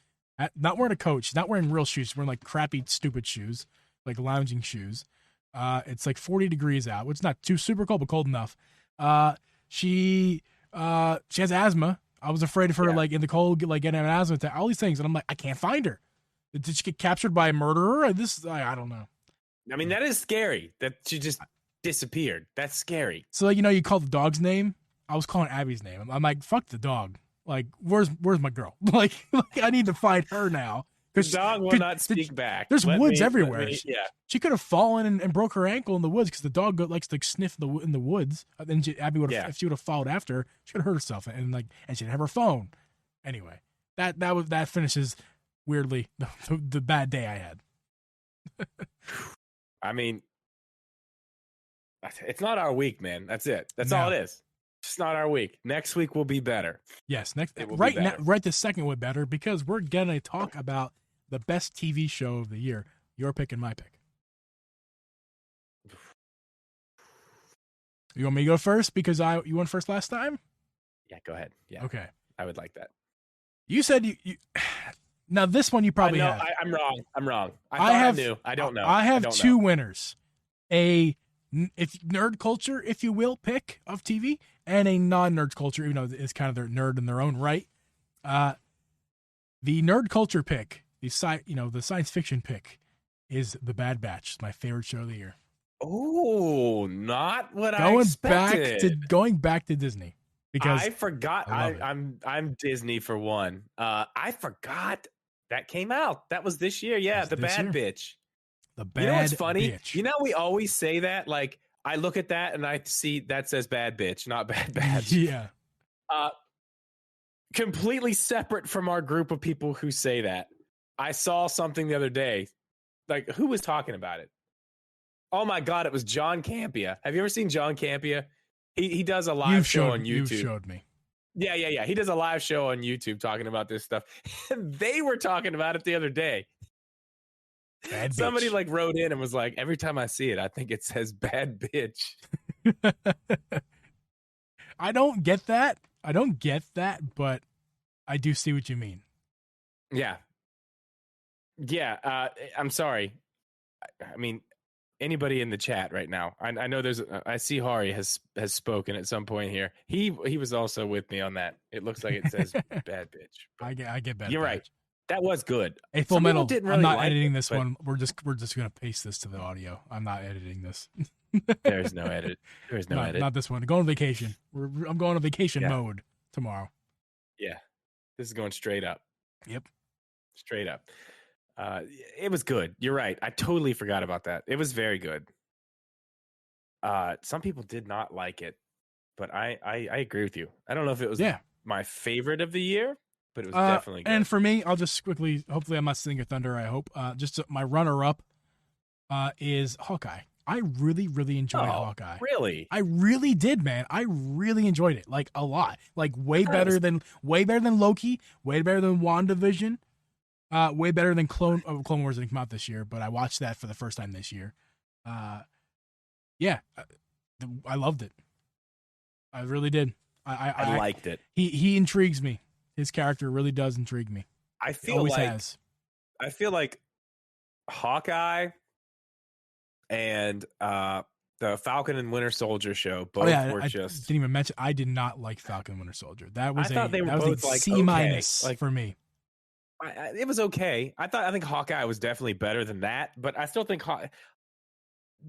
not wearing a coat. She's not wearing real shoes. She's wearing like crappy, stupid shoes, like lounging shoes. It's like 40 degrees out, which is not too super cold, but cold enough. She has asthma. I was afraid of her, like in the cold, like getting an asthma attack, all these things, and I'm like, I can't find her. Did she get captured by a murderer? I don't know. I mean, that is scary. That she just disappeared. That's scary. So, like, you call the dog's name. I was calling Abby's name. I'm like, fuck the dog. Like, where's my girl? like I need to find her now. The dog will not speak back. There's woods everywhere. She could have fallen and broke her ankle in the woods because the dog likes to sniff in the woods. Then Abby would have, if she would have followed after her, she would have hurt herself and she didn't have her phone. Anyway, that finishes weirdly the bad day I had. I mean, it's not our week, man. That's it. That's all it is. It's not our week. Next week will be better. Yes, right this second will be better because we're gonna talk about the best TV show of the year. Your pick and my pick. You want me to go first because you went first last time? Yeah, go ahead. Yeah. Okay. I would like that. You said you now this one you probably have. I'm wrong. I knew. I don't know. I have two winners. If nerd culture, if you will, pick of TV and a non-nerd culture, even though it's kind of their nerd in their own right. The nerd culture pick, the science fiction pick is The Bad Batch. It's my favorite show of the year. Oh, not what I expected. Going back to Disney because I forgot. I'm Disney for one. I forgot that came out. That was this year. Yeah, The Bad Bitch. The Bad. You know what's funny? Bitch. You know we always say that. Like I look at that and I see that says Bad Bitch, not Bad Batch. Yeah. Completely separate from our group of people who say that. I saw something the other day. Like who was talking about it? Oh my God, it was John Campia. Have you ever seen John Campia? He does a live show on YouTube. You showed me. Yeah. He does a live show on YouTube talking about this stuff. And they were talking about it the other day. Bad Somebody bitch. like wrote in and was like, every time I see it, I think it says Bad Bitch. I don't get that, but I do see what you mean. Yeah. I'm sorry. I mean, anybody in the chat right now. I know I see Hari has spoken at some point here. He was also with me on that. It looks like it says Bad Bitch. I get Bad. You're Bitch. Right. That was good. Hey, Full Metal. I'm not editing this one. We're just gonna paste this to the audio. I'm not editing this. There's no edit. There's no edit. Not this one. Going on vacation. I'm going on vacation mode tomorrow. Yeah, this is going straight up. Yep, straight up. It was good. You're right. I totally forgot about that. It was very good. some people did not like it, but I agree with you. I don't know if it was my favorite of the year, but it was definitely good. And for me, I'll just quickly, hopefully I'm not stealing your thunder, I hope. Just my runner-up is Hawkeye. I really, really enjoyed Hawkeye. Really? I really did, man. I really enjoyed it, like a lot. Like way better than Loki, way better than WandaVision, way better than Clone Wars that came out this year. But I watched that for the first time this year. Yeah, I loved it. I really did. I liked it. He intrigues me. His character really does intrigue me. I feel like Hawkeye and the Falcon and Winter Soldier show both were just. Didn't even mention. I did not like Falcon and Winter Soldier. That was I thought they were both like C minus for me. It was okay. I think Hawkeye was definitely better than that, but I still think.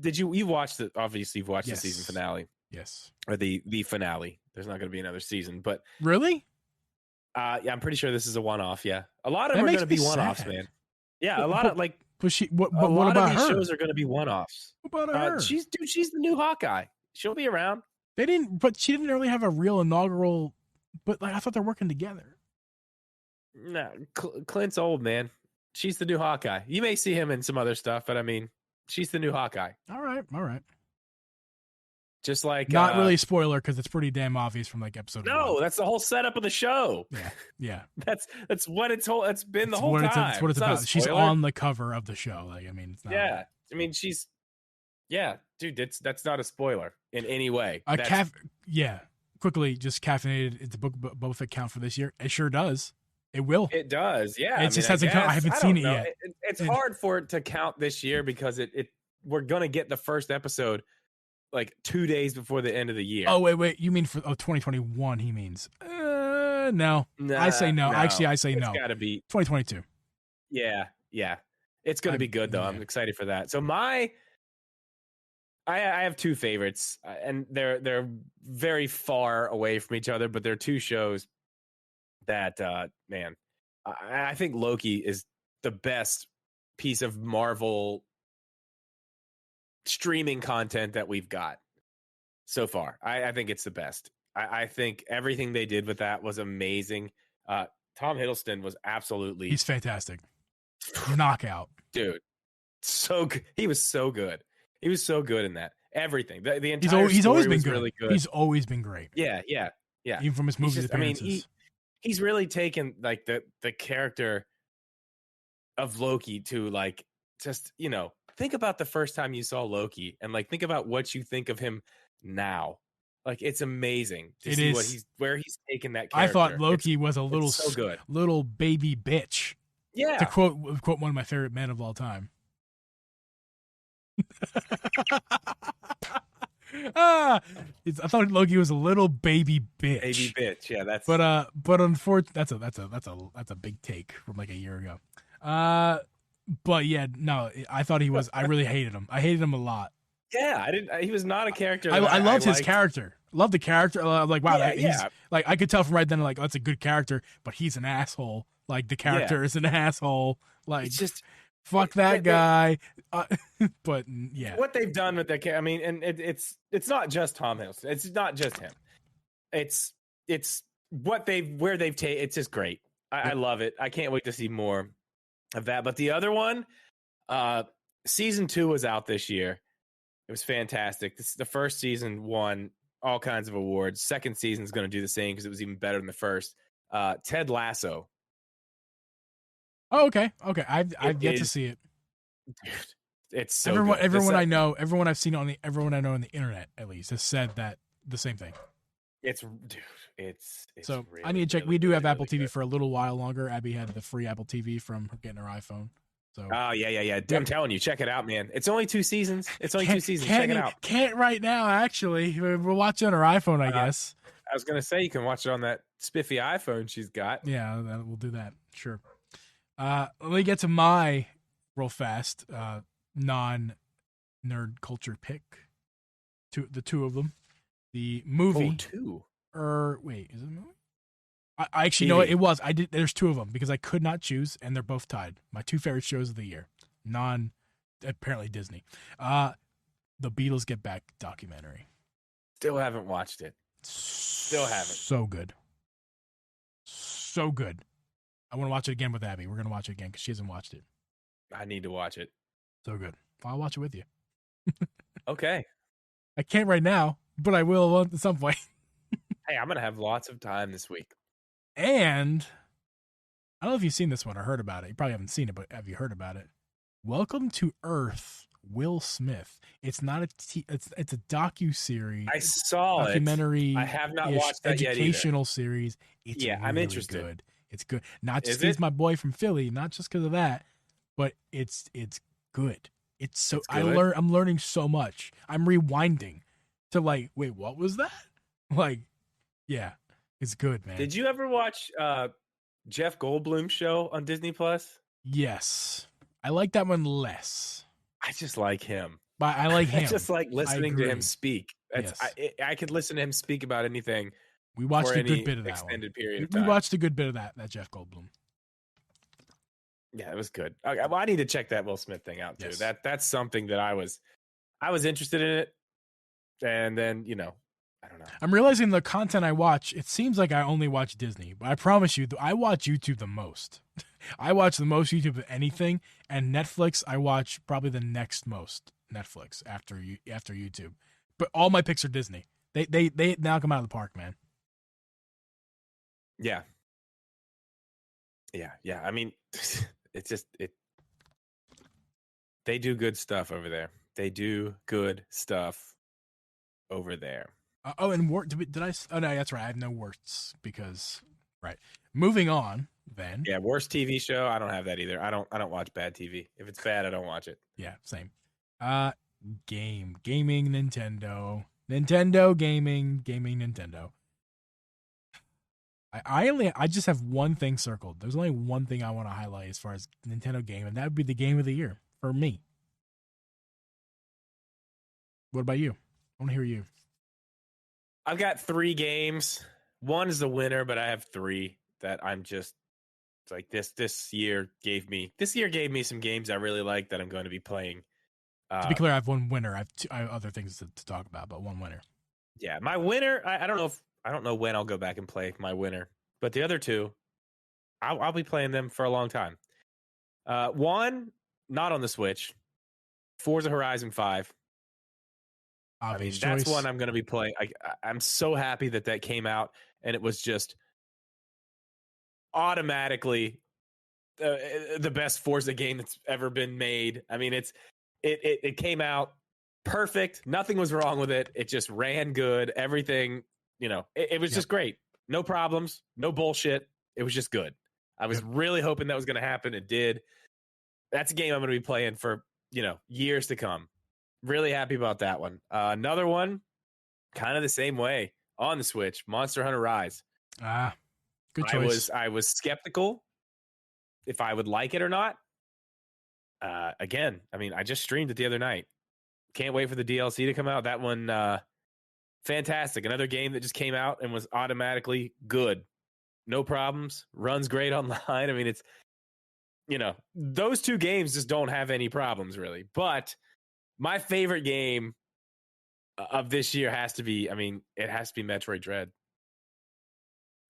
You watched it? Obviously, you've watched the season finale. Yes. Or the finale. There's not going to be another season, but really. Yeah, I'm pretty sure this is a one-off. Yeah, a lot of them are going to be one-offs, man. Yeah, a lot of like. But what lot about of these her? shows are going to be one-offs. What about her? She's the new Hawkeye. She'll be around. But she didn't really have a real inaugural. But like I thought they're working together. No, Clint's old, man. She's the new Hawkeye. You may see him in some other stuff, but I mean, she's the new Hawkeye. All right. Just like not really a spoiler because it's pretty damn obvious from like episode. No, 1. That's the whole setup of the show. Yeah. That's what it's whole. It's been the whole time. That's what it's about. She's on the cover of the show. Like I mean, it's not. Yeah, I mean she's. Yeah, dude, that's not a spoiler in any way. Quickly, just caffeinated. Did the book Boba Fett count for this year? It sure does. It will. It does. Yeah. It just hasn't come. I haven't seen it yet. It's hard for it to count this year because we're gonna get the first episode like 2 days before the end of the year. Oh wait. You mean for 2021? He means. No. I say no. Actually, I say no. It's got to be 2022. Yeah. It's gonna be good though. Yeah. I'm excited for that. So I have two favorites, and they're very far away from each other, but they're two shows that man, I think Loki is the best piece of Marvel streaming content that we've got so far. I think it's the best. I think everything they did with that was amazing. Tom Hiddleston was absolutely. He's fantastic. Knockout, dude. So good. He was so good. He was so good in that. Everything. The entire he's always been was good. Really good. He's always been great. Yeah. Even from his movies appearances. He's really taken like the character of Loki to like just, think about the first time you saw Loki and like think about what you think of him now. Like it's amazing to see where he's taken that character. I thought Loki was a little so good. Little baby bitch. Yeah. To quote one of my favorite men of all time. I thought Loki was a little baby bitch. Baby bitch, yeah. That's but unfortunately, that's a big take from like a year ago. But yeah, no, I thought he was. I really hated him. I hated him a lot. Yeah, I didn't. He was not a character. I loved his character. Loved the character. I'm like, wow, he's like I could tell from right then, like that's a good character, but he's an asshole. Like the character is an asshole. Like it's just. Fuck that guy. But yeah, what they've done with that, I mean, and it's not just Tom Hiddleston. It's not just him. It's where they've taken. It's just great. I love it. I can't wait to see more of that. But the other one, season 2 was out this year. It was fantastic. The first season won all kinds of awards. Second season is going to do the same because it was even better than the first. Ted Lasso. Oh, okay. I've yet to see it. Dude, it's so everyone I know, everyone I've seen everyone I know on the internet at least has said that the same thing. It's so really, I need to check. Really, we do have really Apple TV good. for a little while longer. Abby had the free Apple TV from getting her iPhone. So yeah. I'm telling you, check it out, man. It's only 2 seasons. Check it out. Can't right now. Actually, we're watching on her iPhone. I guess. I was gonna say you can watch it on that spiffy iPhone she's got. Yeah, we'll do that. Sure. Let me get to my real fast non-nerd culture pick. The two of them. The movie. Oh, 2. Wait, is it a movie? I actually know it was. I did. There's 2 of them because I could not choose, and they're both tied. My 2 favorite shows of the year. Apparently Disney. the Beatles Get Back documentary. Still haven't watched it. Still haven't. So good. So good. I want to watch it again with Abby. We're going to watch it again because she hasn't watched it. I need to watch it. So good. I'll watch it with you. Okay. I can't right now, but I will at some point. Hey, I'm going to have lots of time this week. And I don't know if you've seen this one or heard about it. You probably haven't seen it, but have you heard about it? Welcome to Earth, Will Smith. It's not it's a docu-series. I saw documentary. I have not watched that educational yet series. It's really I'm interested. Good. It's good. Not just because he's my boy from Philly, not just because of that, but it's good. It's so I'm learning so much. I'm rewinding to like, wait, what was that? Like, yeah, it's good, man. Did you ever watch Jeff Goldblum's show on Disney Plus? Yes. I like that one less. I just like him. But I like him. I just like listening to him speak. Yes. I could listen to him speak about anything. We watched a good bit of that extended one. Period of time. We watched a good bit of that Jeff Goldblum. Yeah, it was good. Well, I need to check that Will Smith thing out too. Yes. That's something that I was interested in it, and then I don't know. I'm realizing the content I watch. It seems like I only watch Disney, but I promise you, I watch YouTube the most. I watch the most YouTube of anything, and Netflix I watch probably the next most Netflix after YouTube. But all my picks are Disney. They now come out of the park, man. Yeah. I mean, it's just they do good stuff over there. And did I? Oh no, that's right. I have no words because right. Moving on, then. Yeah, worst TV show. I don't have that either. I don't watch bad TV. If it's bad, I don't watch it. Yeah, same. Gaming, Nintendo, gaming, Nintendo. I just have one thing circled. There's only one thing I want to highlight as far as Nintendo game, and that would be the game of the year for me. What about you? I want to hear you. I've got 3 games. One is the winner, but I have 3 that I'm just like this year gave me some games I really like that I'm going to be playing. To be clear, I have one winner. I have other things to talk about, but one winner. Yeah, my winner. I don't know when I'll go back and play my winner, but the other 2, I'll be playing them for a long time. One, not on the Switch, Forza Horizon 5. Obvious that's one I'm going to be playing. I'm so happy that came out, and it was just automatically the best Forza game that's ever been made. I mean, it came out perfect. Nothing was wrong with it. It just ran good. Everything, it was just great. No problems, no bullshit. It was just good. I was really hoping that was going to happen. It did. That's a game I'm going to be playing for, years to come. Really happy about that one. Another one, kind of the same way on the Switch, Monster Hunter Rise. Good choice. I was skeptical if I would like it or not. Again, I mean, I just streamed it the other night. Can't wait for the DLC to come out. That one, fantastic. Another game that just came out and was automatically good. No problems. Runs great online. I mean, it's, those 2 games just don't have any problems really. But my favorite game of this year has to be, it has to be Metroid Dread.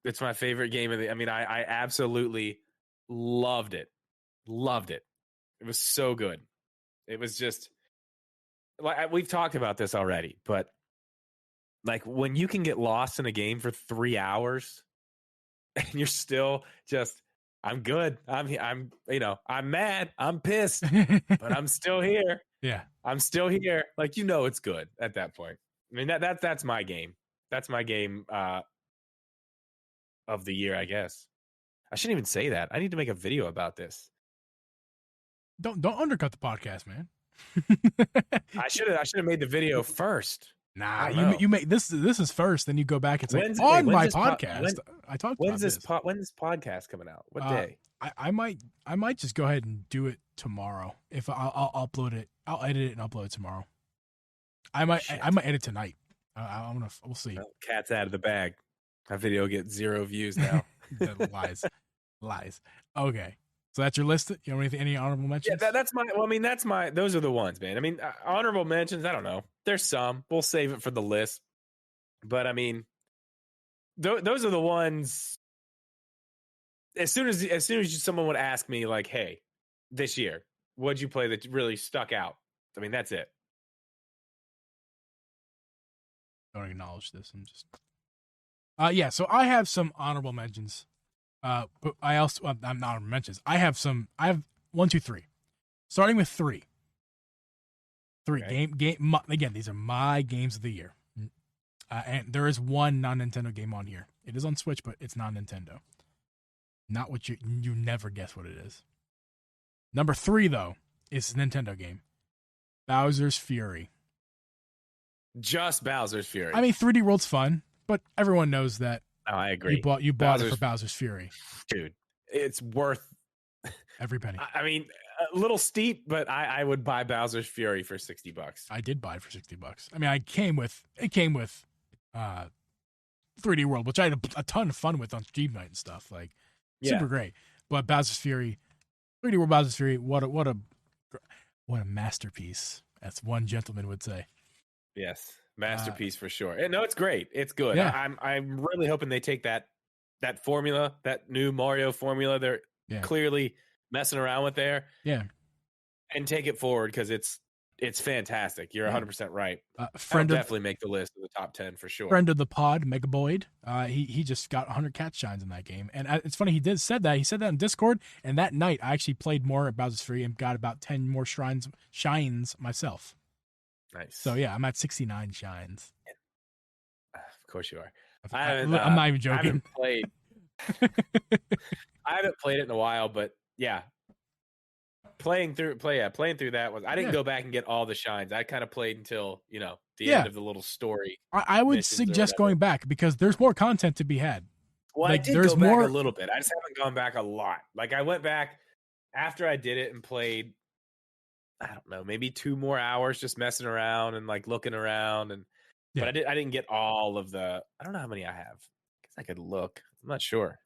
It's my favorite game of I absolutely loved it. Loved it. It was so good. It was just, like, we've talked about this already, but like when you can get lost in a game for 3 hours and you're still just, I'm good. I'm mad. I'm pissed, but I'm still here. Yeah. I'm still here. Like, it's good at that point. I mean, that's my game. That's my game of the year, I guess. I shouldn't even say that. I need to make a video about this. Don't undercut the podcast, man. I should have made the video first. Nah, you make this is first, then you go back and say my podcast. I talked about this. When's this podcast coming out? What day? I might just go ahead and do it tomorrow. If I'll upload it, I'll edit it and upload it tomorrow. I might edit tonight. We'll see. Well, cat's out of the bag. My video gets 0 views now. Lies. Okay. So that's your list. You know any honorable mentions? Yeah, that's my. Well, I mean, that's my. Those are the ones, man. I mean, honorable mentions. I don't know. There's some. We'll save it for the list. But I mean, those are the ones. As soon as someone would ask me, like, "Hey, this year, what'd you play that really stuck out?" I mean, that's it. Don't acknowledge this. I'm just. Yeah. So I have some honorable mentions. But I also I'm not honorable mentions. I have 1, 2, 3. Starting with 3. 3 Okay. game. Again, these are my games of the year. And there is one non-Nintendo game on here. It is on Switch, but it's not Nintendo. Not what you never guess what it is. Number 3 though is a Nintendo game. Bowser's Fury. Just Bowser's Fury. I mean, 3D World's fun, but everyone knows that. Oh, I agree. You bought it for Bowser's Fury, dude. It's worth every penny. I mean, a little steep, but I would buy Bowser's Fury for $60. I did buy it for $60. I mean, it came with 3D World, which I had a ton of fun with on Geeb Night and stuff. Like, super great. But Bowser's Fury, 3D World Bowser's Fury, what a masterpiece, as one gentleman would say. Yes, masterpiece for sure. And no, it's great. It's good. Yeah. I'm really hoping they take that formula, that new Mario formula they're clearly messing around with there. Yeah. And take it forward, because it's fantastic. You're 100% right. Definitely make the list of the top 10 for sure. Friend of the pod, Mega Boyd. He just got 100 cat shines in that game, and it's funny he said that in Discord. And that night I actually played more at Bowser's Fury and got about 10 more shines myself. Nice. So yeah, I'm at 69 shines. Of course you are. I'm not even joking. I haven't played. I haven't played it in a while, but yeah. Playing through that was. I didn't go back and get all the shines. I kind of played until the end of the little story. I would suggest going back, because there's more content to be had. Well, I did go back a little bit. I just haven't gone back a lot. Like, I went back after I did it and played, I don't know, maybe 2 more hours just messing around and like looking around, but I didn't get all of the. I don't know how many I have. I guess I could look. I'm not sure.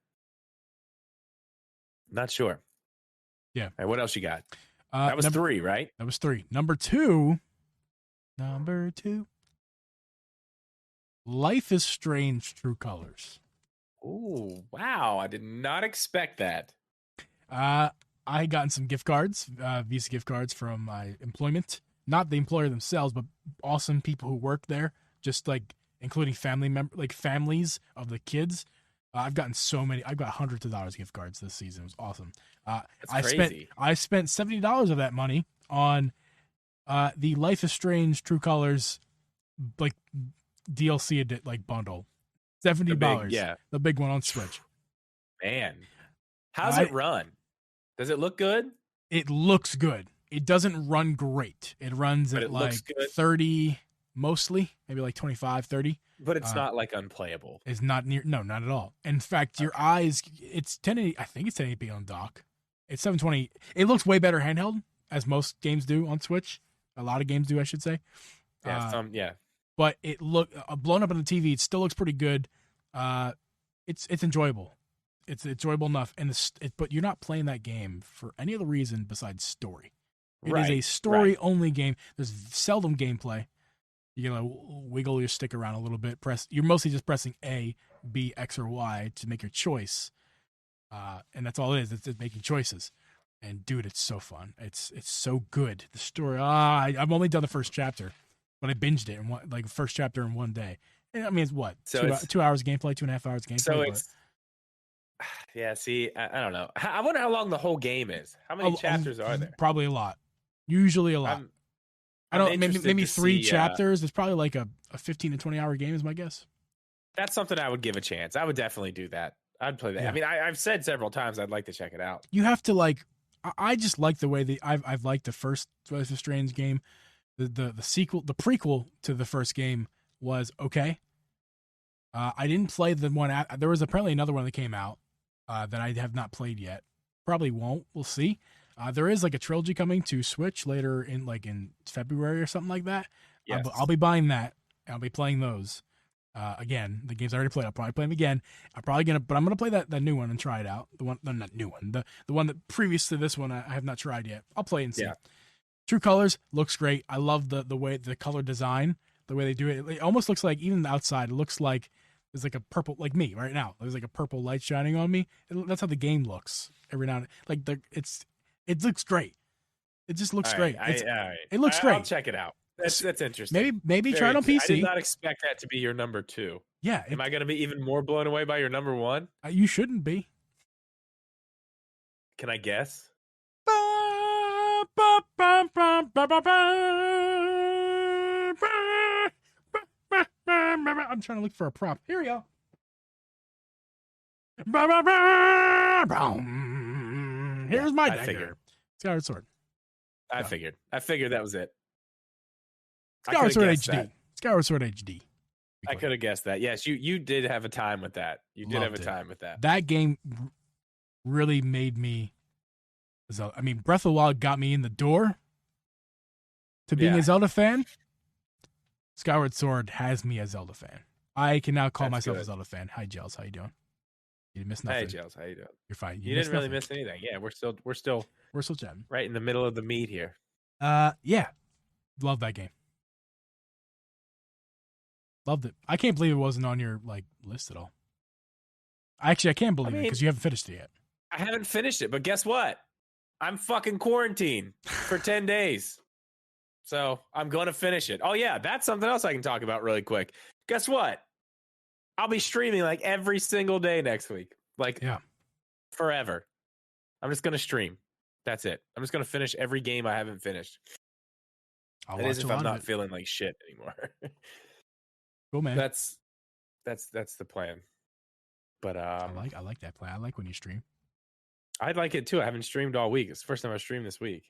Yeah. All right, what else you got? That was 3, right? That was 3. Number 2. Life is Strange: True Colors. Oh, wow. I did not expect that. I had gotten some gift cards, Visa gift cards from my employment. Not the employer themselves, but awesome people who work there, just like including families of the kids. I've gotten so many. I've got hundreds of dollars gift cards this season. It was awesome. That's crazy. I spent $70 of that money on the Life is Strange: True Colors like DLC bundle. $70. The big one on Switch. Man, how's it run? Does it look good? It looks good. It doesn't run great. It runs at like 30 mostly, maybe like 25, 30. But it's not like unplayable. It's not not at all. In fact, your eyes, it's 1080, I think it's 1080p on dock. It's 720. It looks way better handheld, as most games do on Switch. A lot of games do, I should say. Yeah, But it blown up on the TV. It still looks pretty good. It's enjoyable. It's enjoyable enough, but you're not playing that game for any other reason besides story. It is a story-only game. There's seldom gameplay. You're gonna wiggle your stick around a little bit. You're mostly just pressing A, B, X, or Y to make your choice, and that's all it is. It's making choices. And dude, it's so fun. It's so good. The story. I've only done the first chapter, but I binged it in first chapter in one day. And I mean, it's what? So 2 hours of gameplay, 2.5 hours of gameplay. So it's. Yeah, see, I don't know. I wonder how long the whole game is. How many chapters are there? Probably a lot. Usually a lot. I don't. Maybe 3 chapters. It's probably like a 15 to 20 hour game is my guess. That's something I would give a chance. I would definitely do that. I'd play that. Yeah. I mean, I've said several times I'd like to check it out. You have to I just like the way I've liked the first Life is Strange game. The sequel, the prequel to the first game was okay. I didn't play the one. There was apparently another one that came out that I have not played yet. Probably won't. We'll see. There is like a trilogy coming to Switch later in February or something like that. Yes. I'll be buying that. I'll be playing those. Again, the games I already played. I'll probably play them again. I'm gonna play that new one and try it out. The one, no, not new one. The one that previous to this one I have not tried yet. I'll play and see. Yeah. True Colors looks great. I love the way the color design, the way they do it. It almost looks like, even the outside, it looks like there's like a purple, like me right now. There's like a purple light shining on me. That's how the game looks every now and then. Like it looks great. It just looks great. It looks great. I'll check it out. That's interesting. Maybe try it on PC. I did not expect that to be your number 2. Yeah. Am I going to be even more blown away by your number 1? You shouldn't be. Can I guess? I'm trying to look for a prop. Here we go. Here's my dagger. Skyward Sword. I figured that was it. Skyward Sword HD. Skyward Sword HD. I could have guessed that. Yes, you did have a time with that. That game really made me. I mean, Breath of the Wild got me in the door to being a Zelda fan. Skyward Sword has me a Zelda fan. I can now call myself a Zelda fan. Hi, Gels. How you doing? You didn't miss nothing. Hey, Gels. How you doing? You're fine. You didn't really miss anything. Yeah, we're still chatting. Right in the middle of the meat here. Yeah. Love that game. Loved it. I can't believe it wasn't on your list at all. Actually, I can't believe it because you haven't finished it yet. I haven't finished it, but guess what? I'm fucking quarantined for 10 days. So I'm going to finish it. Oh, yeah. That's something else I can talk about really quick. Guess what? I'll be streaming every single day next week. Forever. I'm just going to stream. That's it. I'm just going to finish every game I haven't finished. That is if I'm not feeling like shit anymore. Cool, man. That's the plan. But I like that plan. I like when you stream. I like it too. I haven't streamed all week. It's the first time I streamed this week.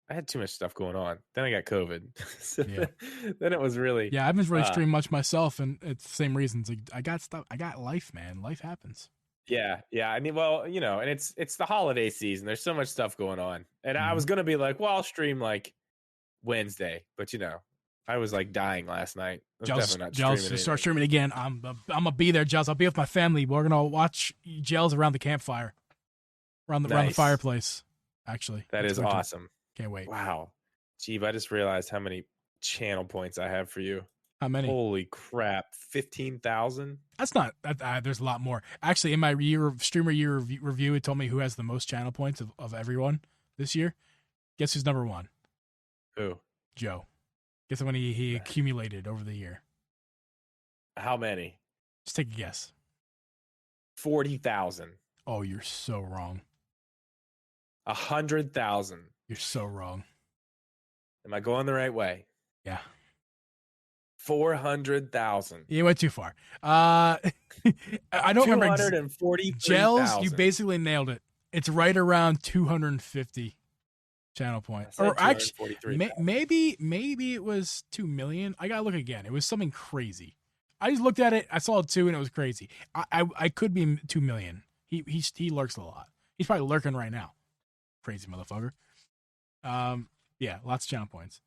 I had too much stuff going on. Then I got COVID. So then it was really I haven't really streamed much myself, and it's the same reasons. I got stuff. I got life, man. Life happens. Yeah. I mean, well, and it's the holiday season. There's so much stuff going on, and I was gonna be like, well, I'll stream Wednesday, but I was dying last night. Gels, just start streaming again. I'm gonna be there, Gels. I'll be with my family. We're gonna watch Gels around the campfire, around the fireplace. Actually, that is awesome. Can't wait. Wow, Geeb, I just realized how many channel points I have for you. How many? Holy crap, 15,000. That's not. There's a lot more. Actually, in my streamer year review, it told me who has the most channel points of everyone this year. Guess who's number 1? Who? Joe. Guess how many he accumulated over the year? How many? Just take a guess. 40,000. Oh, you're so wrong. 100,000. You're so wrong. Am I going the right way? Yeah. 400,000. You went too far. I don't remember. 240 Gels. You basically nailed it. It's right around 250 channel points. Or actually, maybe it was 2 million. I gotta look again. It was something crazy. I just looked at it. I saw it 2, and it was crazy. I could be 2 million. He lurks a lot. He's probably lurking right now. Crazy motherfucker. Yeah, lots of channel points.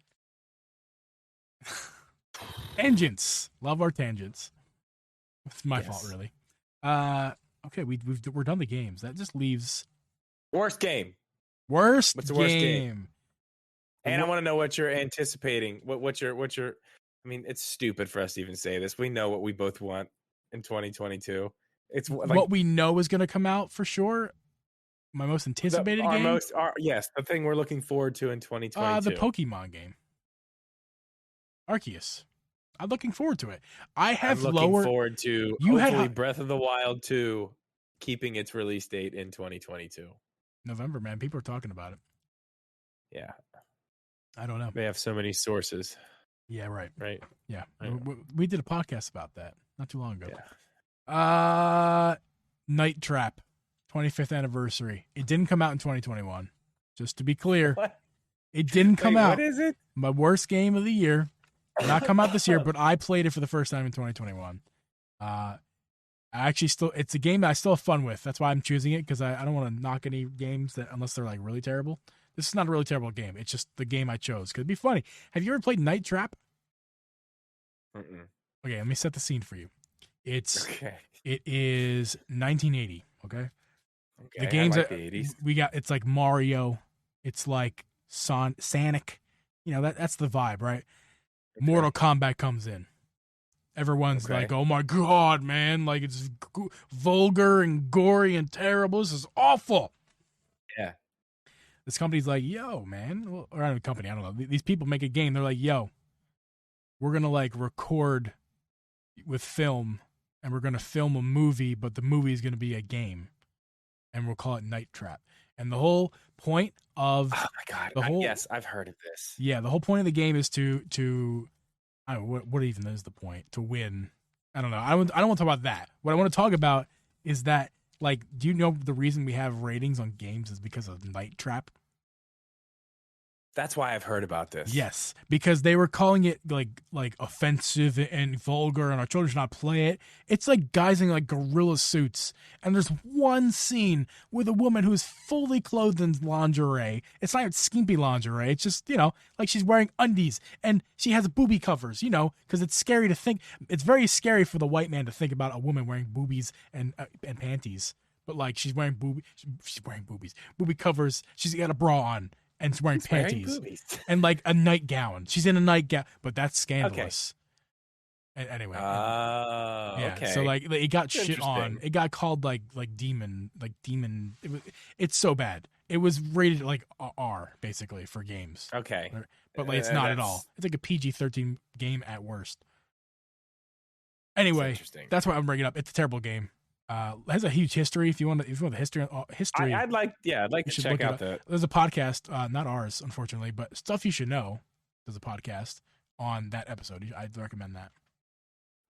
Tangents. Love our tangents. It's my fault, really. Okay, we're done the games. That just leaves worst game. What's the worst game? And I want to know what you're anticipating. What's your I mean, it's stupid for us to even say this. We know what we both want in 2022. It's what we know is going to come out for sure. My most anticipated game? Yes, the thing we're looking forward to in 2022. The Pokemon game. Arceus. I'm looking forward to it. I'm looking forward to hopefully Breath of the Wild 2 keeping its release date in 2022. November, man. People are talking about it. Yeah. I don't know. They have so many sources. Yeah, right. Right. Yeah. We did a podcast about that not too long ago. Yeah. Night Trap, 25th anniversary. It didn't come out in 2021. Just to be clear. What? It didn't come out. What is it? My worst game of the year. Did not come out this year, but I played it for the first time in 2021. It's a game that I still have fun with. That's why I'm choosing it, because I don't want to knock any games unless they're really terrible. This is not a really terrible game. It's just the game I chose. Could be funny. Have you ever played Night Trap? Mm-mm. Okay, let me set the scene for you. It Okay. is 1980. Okay, the Okay. I games like that the 80s. we got, it's like Mario, it's like Sonic. That's the vibe, right? Mortal Okay. Kombat comes in. Everyone's like, Okay. "Oh my god, man! Like it's vulgar and gory and terrible. This is awful." Yeah. This company's like, "Yo, man," or not a company, I don't know. These people make a game. They're like, "Yo, we're gonna like record with film, and we're gonna film a movie, but the movie is gonna be a game, and we'll call it Night Trap." And the whole point of Oh my god. Yes, I've heard of this. the whole point of the game is to I don't know what even is the point, to win. I don't know. I don't want to talk about that. What I want to talk about is that, like, do you know the reason we have ratings on games is because of Night Trap? That's why I've heard about this. Yes, because they were calling it like offensive and vulgar, and our children should not play it. It's like guys in like gorilla suits, and there's one scene with a woman who is fully clothed in lingerie. It's not skimpy lingerie. It's just like she's wearing undies, and she has booby covers. Because it's scary to think. It's very scary for the white man to think about a woman wearing boobies and panties. But like she's wearing booby covers. She's got a bra on. And she's wearing panties and like a nightgown. She's in a nightgown, but that's scandalous. Okay. Anyway, yeah. Okay. So like it got shit on. It got called like demon. It's so bad. It was rated like R basically for games. Okay, but like it's not at all. It's like a PG-13 game at worst. Anyway, that's why I'm bringing it up. It's a terrible game. It has a huge history. If you want the history, I'd like to check out that. There's a podcast, not ours, unfortunately, but Stuff You Should Know. There's a podcast on that episode. I'd recommend that.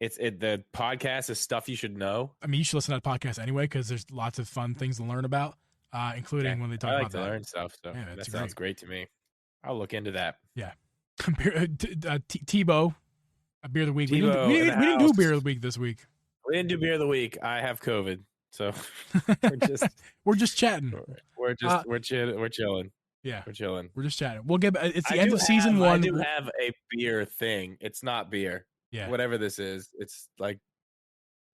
The podcast is Stuff You Should Know. I mean, you should listen to that podcast anyway because there's lots of fun things to learn about, including when they talk about that. I like to learn stuff. So yeah, that sounds great to me. I'll look into that. Yeah. Tebow, a beer of the week. We didn't do beer of the week this week. We didn't do beer of the week. I have COVID, so we're just chatting. We're chilling. Yeah, we're chilling. We're just chatting. We'll get. It's the end of season 1. I do have a beer thing. It's not beer. Yeah, whatever this is, it's like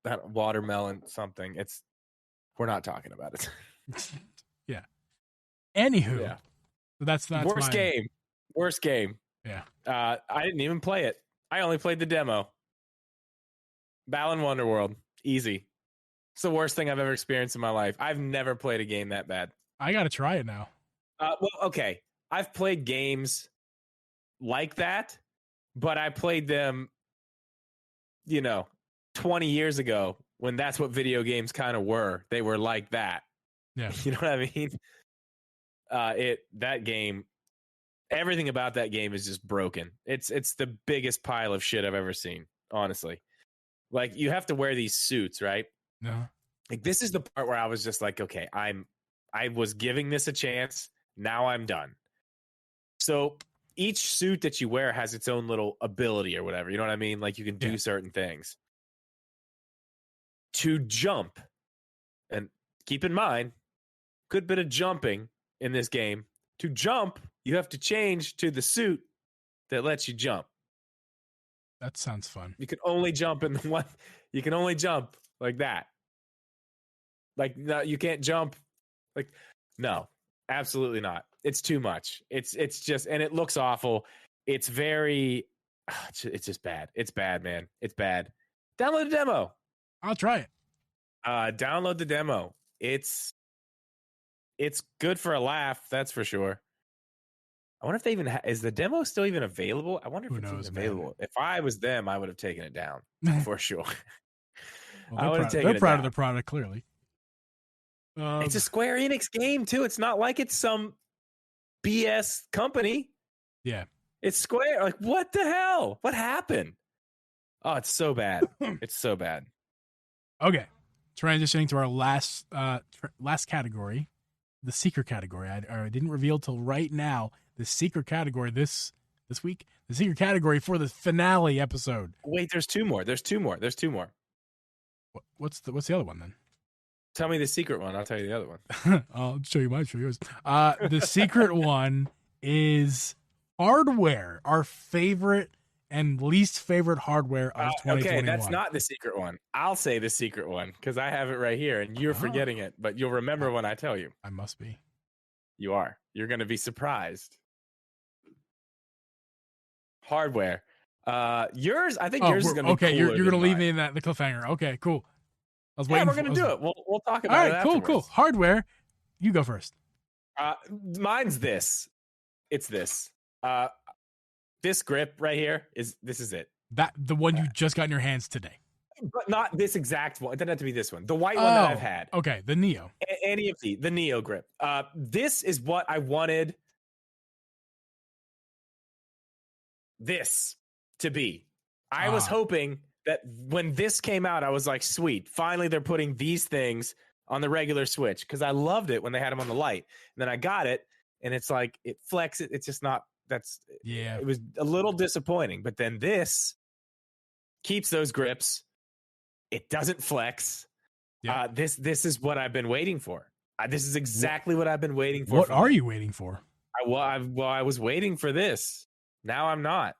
that watermelon something. We're not talking about it. Yeah. Anywho, that's Worst game. Yeah. I didn't even play it. I only played the demo. Balan Wonderworld, easy. It's the worst thing I've ever experienced in my life. I've never played a game that bad. I gotta try it now. Well, okay. I've played games like that, but I played them, 20 years ago when that's what video games kind of were. They were like that. Yeah. You know what I mean? That game, everything about that game is just broken. It's the biggest pile of shit I've ever seen, honestly. Like, you have to wear these suits, right? No. Like, this is the part where I was just like, okay, I was giving this a chance. Now I'm done. So each suit that you wear has its own little ability or whatever. You know what I mean? Like, you can do certain things. To jump, and keep in mind, good bit of jumping in this game. To jump, you have to change to the suit that lets you jump. That sounds fun. You can only jump in the one. You can only jump like that. Like, no, you can't jump. Like, no, absolutely not. It's too much. It's just, and it looks awful. It's very, it's just bad. It's bad, man. It's bad. Download the demo. I'll try it. Download the demo. It's good for a laugh. That's for sure. I wonder if they even is the demo still even available? I wonder if it's even available. Man. If I was them, I would have taken it down for sure. Well, they're proud of their product, clearly. It's a Square Enix game too. It's not like it's some BS company. Yeah, it's Square. Like, what the hell? What happened? Oh, it's so bad. It's so bad. Okay, transitioning to our last category, the secret category. I didn't reveal till right now the secret category this week. The secret category for the finale episode. Wait, there's two more. What's the other one then? Tell me the secret one. I'll tell you the other one. I'll show you mine. Show yours. The secret one is hardware. Our favorite and least favorite hardware of 2021. Okay, that's not the secret one. I'll say the secret one because I have it right here, and you're forgetting it, but you'll remember when I tell you. I must be. You are. You're going to be surprised. Hardware. Yours. I think yours is going to be okay. You're going to leave mine. me in the cliffhanger. Okay, cool. I was yeah, waiting. We're going to do it. We'll talk about all it. right, Afterwards. cool. Hardware. You go first. Mine's this. It's this. This grip right here is it. That the one you just got in your hands today. But not this exact one. It doesn't have to be this one. The white one that I've had. Okay, the Neo. Any of the Neo grip. This is what I wanted this to be. I was hoping that when this came out, I was like, sweet. Finally, they're putting these things on the regular Switch because I loved it when they had them on the light. And then I got it, and it's like it flexes. It's just not. It was a little disappointing. But then this keeps those grips. It doesn't flex. Yeah. This is what I've been waiting for. This is exactly what I've been waiting for. What are you waiting for? I was waiting for this. Now I'm not.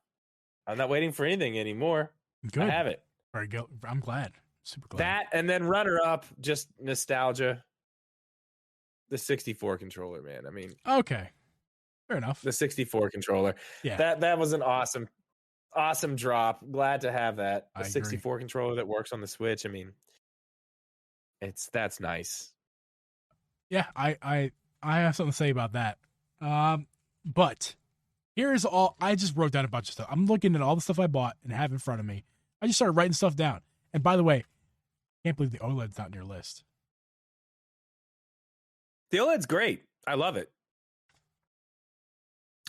I'm not waiting for anything anymore. Good. I have it. Very good. I'm glad. Super glad. That and then runner up, just nostalgia. The 64 controller, man. I mean, okay, fair enough. The 64 controller. Yeah, that was an awesome drop. Glad to have that. The 64 controller that works on the Switch. I mean, that's nice. Yeah, I have something to say about that. But here's all. I just wrote down a bunch of stuff. I'm looking at all the stuff I bought and have in front of me. I just started writing stuff down. And by the way, I can't believe the OLED's not in your list. The OLED's great. I love it.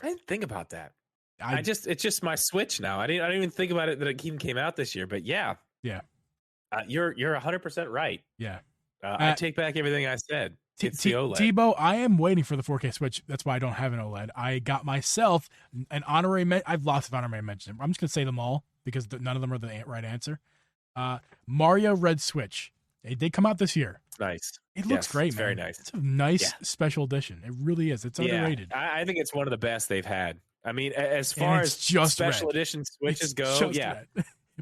I didn't think about that. It's just my Switch now. I didn't even think about it that it even came out this year. But yeah. You're 100% right. Yeah. I take back everything I said. It's the OLED. Tebow, I am waiting for the 4K Switch. That's why I don't have an OLED. I got myself an honorary mention. I've lots of honorary mentions. I'm just going to say them all because none of them are the right answer. Mario Red Switch. It did come out this year. Nice. It looks great, man. Very nice. It's a nice special edition. It really is. It's underrated. I think it's one of the best they've had. I mean, as far as just special edition Switches go,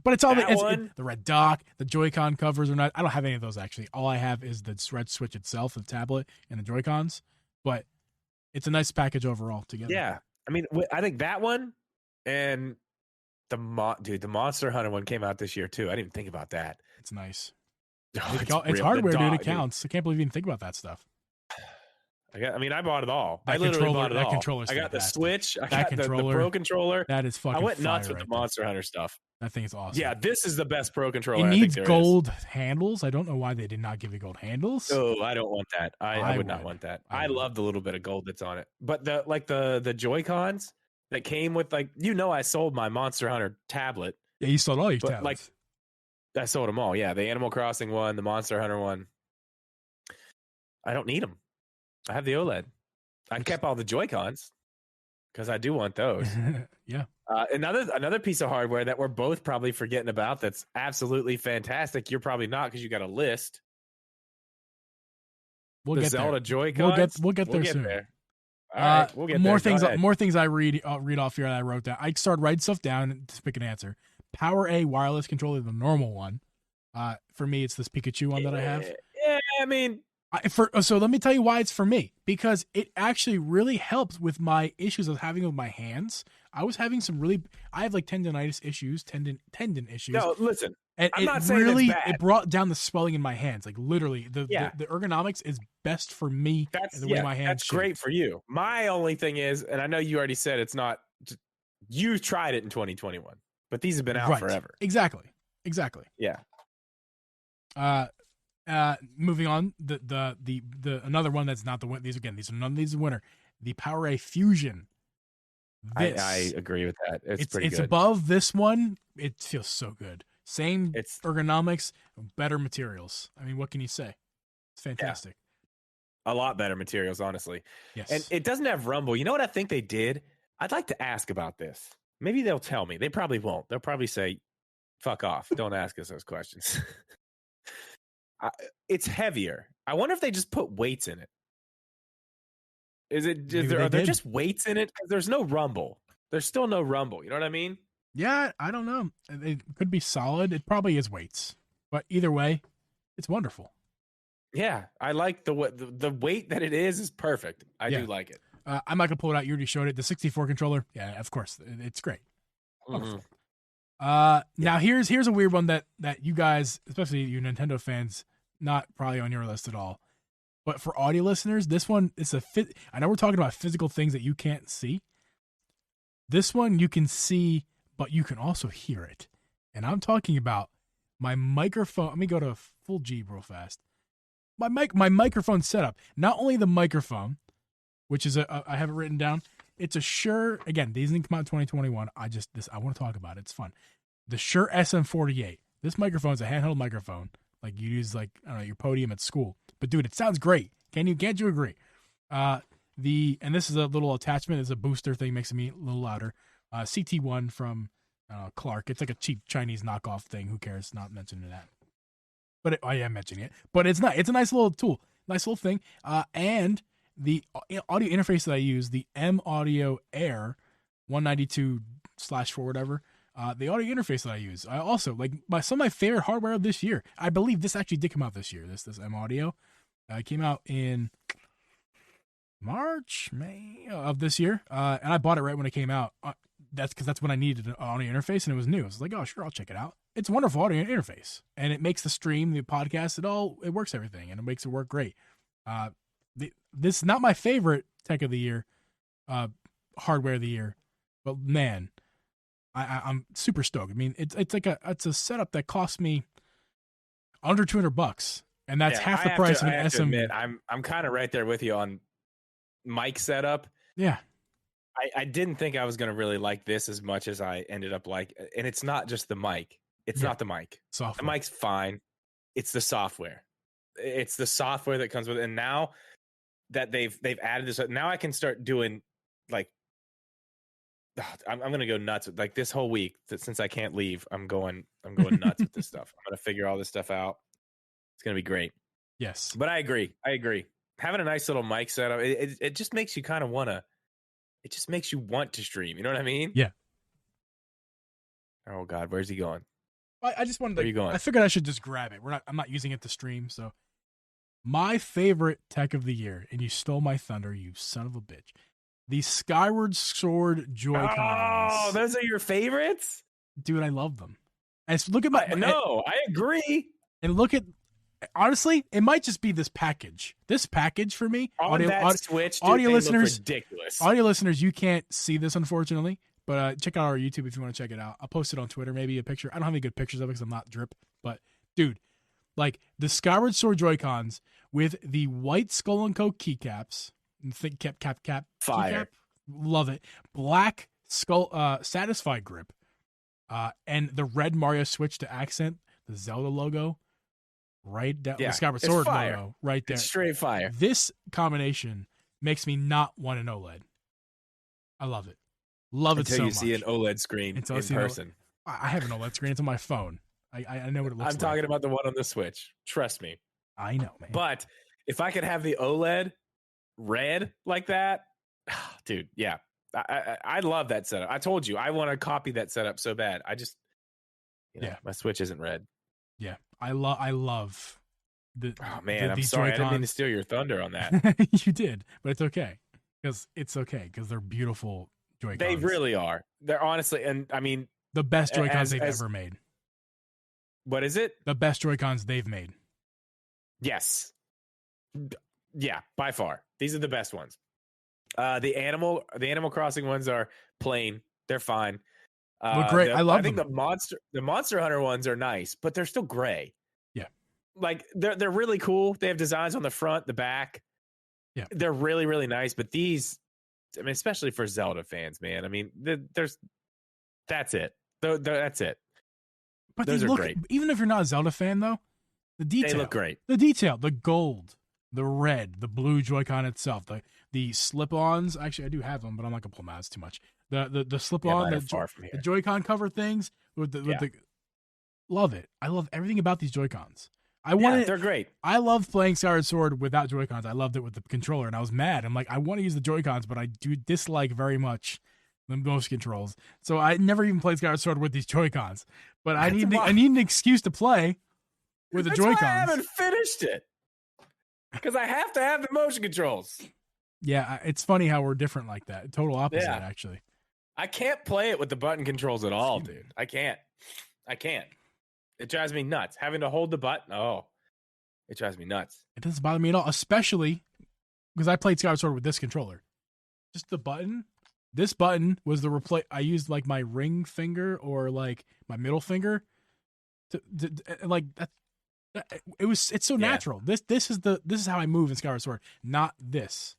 But it's all the red dock, the Joy-Con covers are not. I don't have any of those actually. All I have is the red Switch itself, the tablet, and the Joy-Cons. But it's a nice package overall together. Yeah, I mean, I think that one and the Monster Hunter one came out this year too. I didn't even think about that. It's nice. It's hardware, dude. It counts. I can't believe you didn't think about that stuff. I bought it all. I literally bought it all. I got the Switch. I got the Pro controller. That is fucking. I went nuts with the Monster Hunter stuff. That thing is awesome. Yeah, this is the best Pro controller. It needs gold handles. I don't know why they did not give you gold handles. Oh, I don't want that. I would not want that. I love the little bit of gold that's on it. But the Joy-Cons that came with I sold my Monster Hunter tablet. Yeah, you sold all your tablets. I sold them all. Yeah, the Animal Crossing one, the Monster Hunter one. I don't need them. I have the OLED. I kept all the Joy-Cons because I do want those. Yeah. Another piece of hardware that we're both probably forgetting about that's absolutely fantastic. You're probably not because you got a list. We'll get Zelda there. Joy-Cons. We'll get there soon. There. All right, we'll get more there. More things I read off here that I wrote down. I started writing stuff down to pick an answer. Power A wireless controller, the normal one. For me, it's this Pikachu one that I have. Yeah, I mean. So let me tell you why it's for me, because it actually really helps with my issues of having with my hands. I was having I have tendonitis issues, tendon issues. No, listen, and I'm not saying it's bad. It brought down the swelling in my hands. Literally, the ergonomics is best for me. Way my hands. That's great for you. My only thing is, and I know you already said it's not. You tried it in 2021, but these have been out forever. Exactly. Yeah. Moving on, the another one that's not the win. These are none of these a winner. The Power A Fusion. I agree with that. It's pretty good. It's above this one. It feels so good. Same ergonomics, better materials. I mean, what can you say? It's fantastic. Yeah. A lot better materials, honestly. Yes. And it doesn't have rumble. You know what I think they did? I'd like to ask about this. Maybe they'll tell me. They probably won't. They'll probably say, fuck off. Don't ask us those questions. It's heavier. I wonder if they just put weights in it. Are there just weights in it? Because there's no rumble. There's still no rumble. You know what I mean? Yeah, I don't know. It could be solid. It probably is weights, but either way, it's wonderful. Yeah, I like the weight that it is perfect. I do like it. I'm not gonna pull it out. You already showed it. The 64 controller. Yeah, of course, it's great. Wonderful. Now here's a weird one that you guys, especially you Nintendo fans, not probably on your list at all. But for audio listeners, this one is I know we're talking about physical things that you can't see. This one you can see, but you can also hear it. And I'm talking about my microphone. Let me go to full Geeb real fast. My microphone setup. Not only the microphone, which is I have it written down. It's a Shure. Again, these didn't come out in 2021. I want to talk about it. It's fun. The Shure SM48. This microphone is a handheld microphone, like you use I don't know, your podium at school. But dude, it sounds great. Can't you agree? And this is a little attachment. It's a booster thing, makes me a little louder. CT1 from Clark. It's like a cheap Chinese knockoff thing. Who cares? Not mentioning that. But I am mentioning it. But it's not. It's a nice little tool, nice little thing. And the audio interface that I use, the M Audio Air 192/4 whatever. The audio interface that I use, I also like some of my favorite hardware of this year. I believe this actually did come out this year. This M Audio, it came out in March, May of this year, and I bought it right when it came out. That's when I needed an audio interface, and it was new. I was like, oh sure, I'll check it out. It's a wonderful audio interface, and it makes the stream, the podcast, it works everything, and it makes it work great. This is not my favorite tech of the year, hardware of the year, but man. I'm super stoked. I mean, it's a setup that cost me under $200, and that's half the price of an SM. Admit, I'm kind of right there with you on mic setup. Yeah, I didn't think I was going to really like this as much as I ended up and it's not just the mic. It's not the mic. Software. The mic's fine. It's the software. It's the software that comes with it. And now that they've added this, now I can start doing I'm going to go nuts with this whole week since I can't leave. I'm going nuts with this stuff. I'm going to figure all this stuff out. It's going to be great. Yes. But I agree. Having a nice little mic setup, it just makes you kind of it just makes you want to stream. You know what I mean? Yeah. Oh God, where's he going? I just wanted to, where are you going? I figured I should just grab it. I'm not using it to stream. So my favorite tech of the year, and you stole my thunder, you son of a bitch. The Skyward Sword Joy-Cons. Oh, those are your favorites? Dude, I love them. And look at I agree. And look at, honestly, it might just be this package. This package for me. Switch, dude, audio listeners, ridiculous. Audio listeners, you can't see this, unfortunately. But check out our YouTube if you want to check it out. I'll post it on Twitter, maybe a picture. I don't have any good pictures of it because I'm not drip. But, dude, the Skyward Sword Joy-Cons with the white Skull & Co. keycaps. Think cap fire. Keycap, love it. Black skull satisfied grip, and the red Mario Switch to accent the Zelda logo right down. The Skyward Sword logo right there. It's straight fire. This combination makes me not want an OLED. I love it. Love it so much. Until you see an OLED screen in person. I have an OLED screen. It's on my phone. I know what it looks like. I'm talking about the one on the Switch. Trust me. I know, man. But if I could have the OLED red like that, dude, yeah, I love that setup. I told you I want to copy that setup so bad. I just my Switch isn't red. Yeah, I love the. Oh man, I'm sorry. I didn't mean to steal your thunder on that. You did, but it's okay because they're beautiful Joy-Cons. They really are. They're honestly, and I mean, the best Joy-Cons they've ever made. What is it? The best Joy-Cons they've made. Yes. Yeah, by far. These are the best ones. The Animal Crossing ones are plain. They're fine. Look great. I love them. The Monster Hunter ones are nice, but they're still gray. Yeah. They're really cool. They have designs on the front, the back. Yeah. They're really, really nice. But these, I mean, especially for Zelda fans, man. I mean, that's it. That's it. But those are great. Even if you're not a Zelda fan, though, the detail. They look great. The detail, the gold, the red, the blue Joy-Con itself, the slip-ons. Actually, I do have them, but I'm not gonna pull them out. It's too much. The slip-on, the Joy-Con cover things with the love it. I love everything about these Joy-Cons. They're great. I love playing Skyward Sword without Joy-Cons. I loved it with the controller, and I was mad. I'm like, I want to use the Joy-Cons, but I do dislike very much the motion controls. So I never even played Skyward Sword with these Joy-Cons. But I That's need why- I need an excuse to play with the That's why I Joy-Cons. haven't finished it. Because I have to have the motion controls. Yeah, it's funny how we're different like that. Total opposite, Yeah. actually. I can't play it with the button controls at all, dude. I can't. It drives me nuts. Having to hold the button. Oh, it drives me nuts. It doesn't bother me at all, especially because I played Skyward Sword with this controller. Just the button. This button was the replace. I used like my ring finger or like my middle finger to like that. It's so natural. This is how I move in Skyward Sword, not this,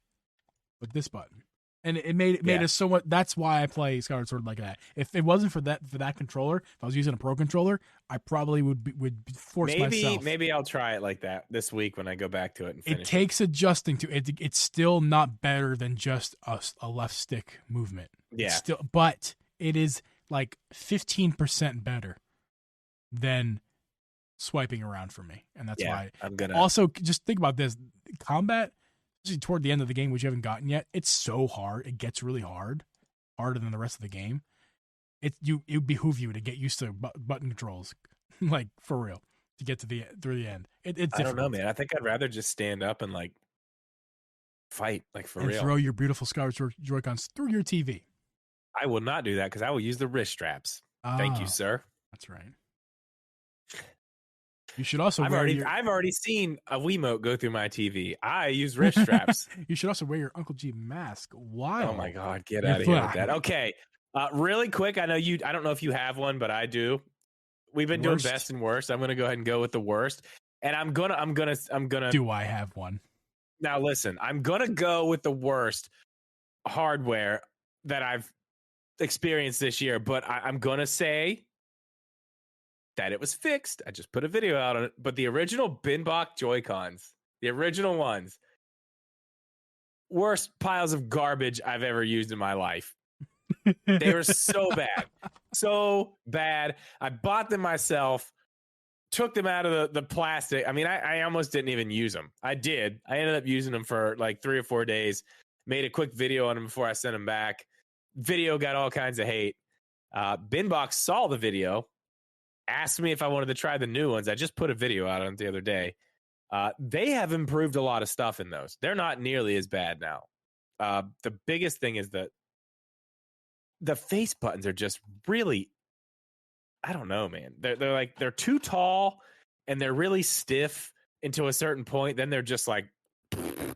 but this button. And it made it so much. That's why I play Skyward Sword like that. If it wasn't for that controller, if I was using a pro controller, I probably would force myself. Maybe I'll try it like that this week when I go back to it and finish it takes adjusting to it. It's still not better than just a left stick movement. Yeah. It's still, but it is like 15% better than swiping around for me, and that's why I'm gonna also just think about this combat. Toward the end of the game, which you haven't gotten yet, it's so hard. It gets really harder than the rest of the game. It would behoove you to get used to button controls, like for real, to get to through the end. It's I don't know, man. I think I'd rather just stand up and like fight, like for real. Throw your beautiful Skyward Sword Joy-Cons through your TV. I will not do that because I will use the wrist straps. Thank you, sir. That's right. You should also I've already seen a Wiimote go through my TV. I use wrist straps. You should also wear your Uncle Geeb mask. Wow. Oh my God, get out of here with that. Okay. Really quick. I don't know if you have one, but I do. We've been doing best and worst. I'm going to go ahead and go with the worst. And I'm going to Do I have one? Now listen, I'm going to go with the worst hardware that I've experienced this year, but I'm going to say that it was fixed. I just put a video out on it. But the original Binbach Joy-Cons, the original ones, worst piles of garbage I've ever used in my life. They were so bad. So bad. I bought them myself, took them out of the plastic. I mean, I almost didn't even use them. I did. I ended up using them for like 3 or 4 days, made a quick video on them before I sent them back. Video got all kinds of hate. Binbach saw the video, asked me if I wanted to try the new ones. I just put a video out on it the other day. They have improved a lot of stuff in those. They're not nearly as bad now. The biggest thing is that the face buttons are just really, I don't know, man. They're too tall and they're really stiff until a certain point. Then they're just like,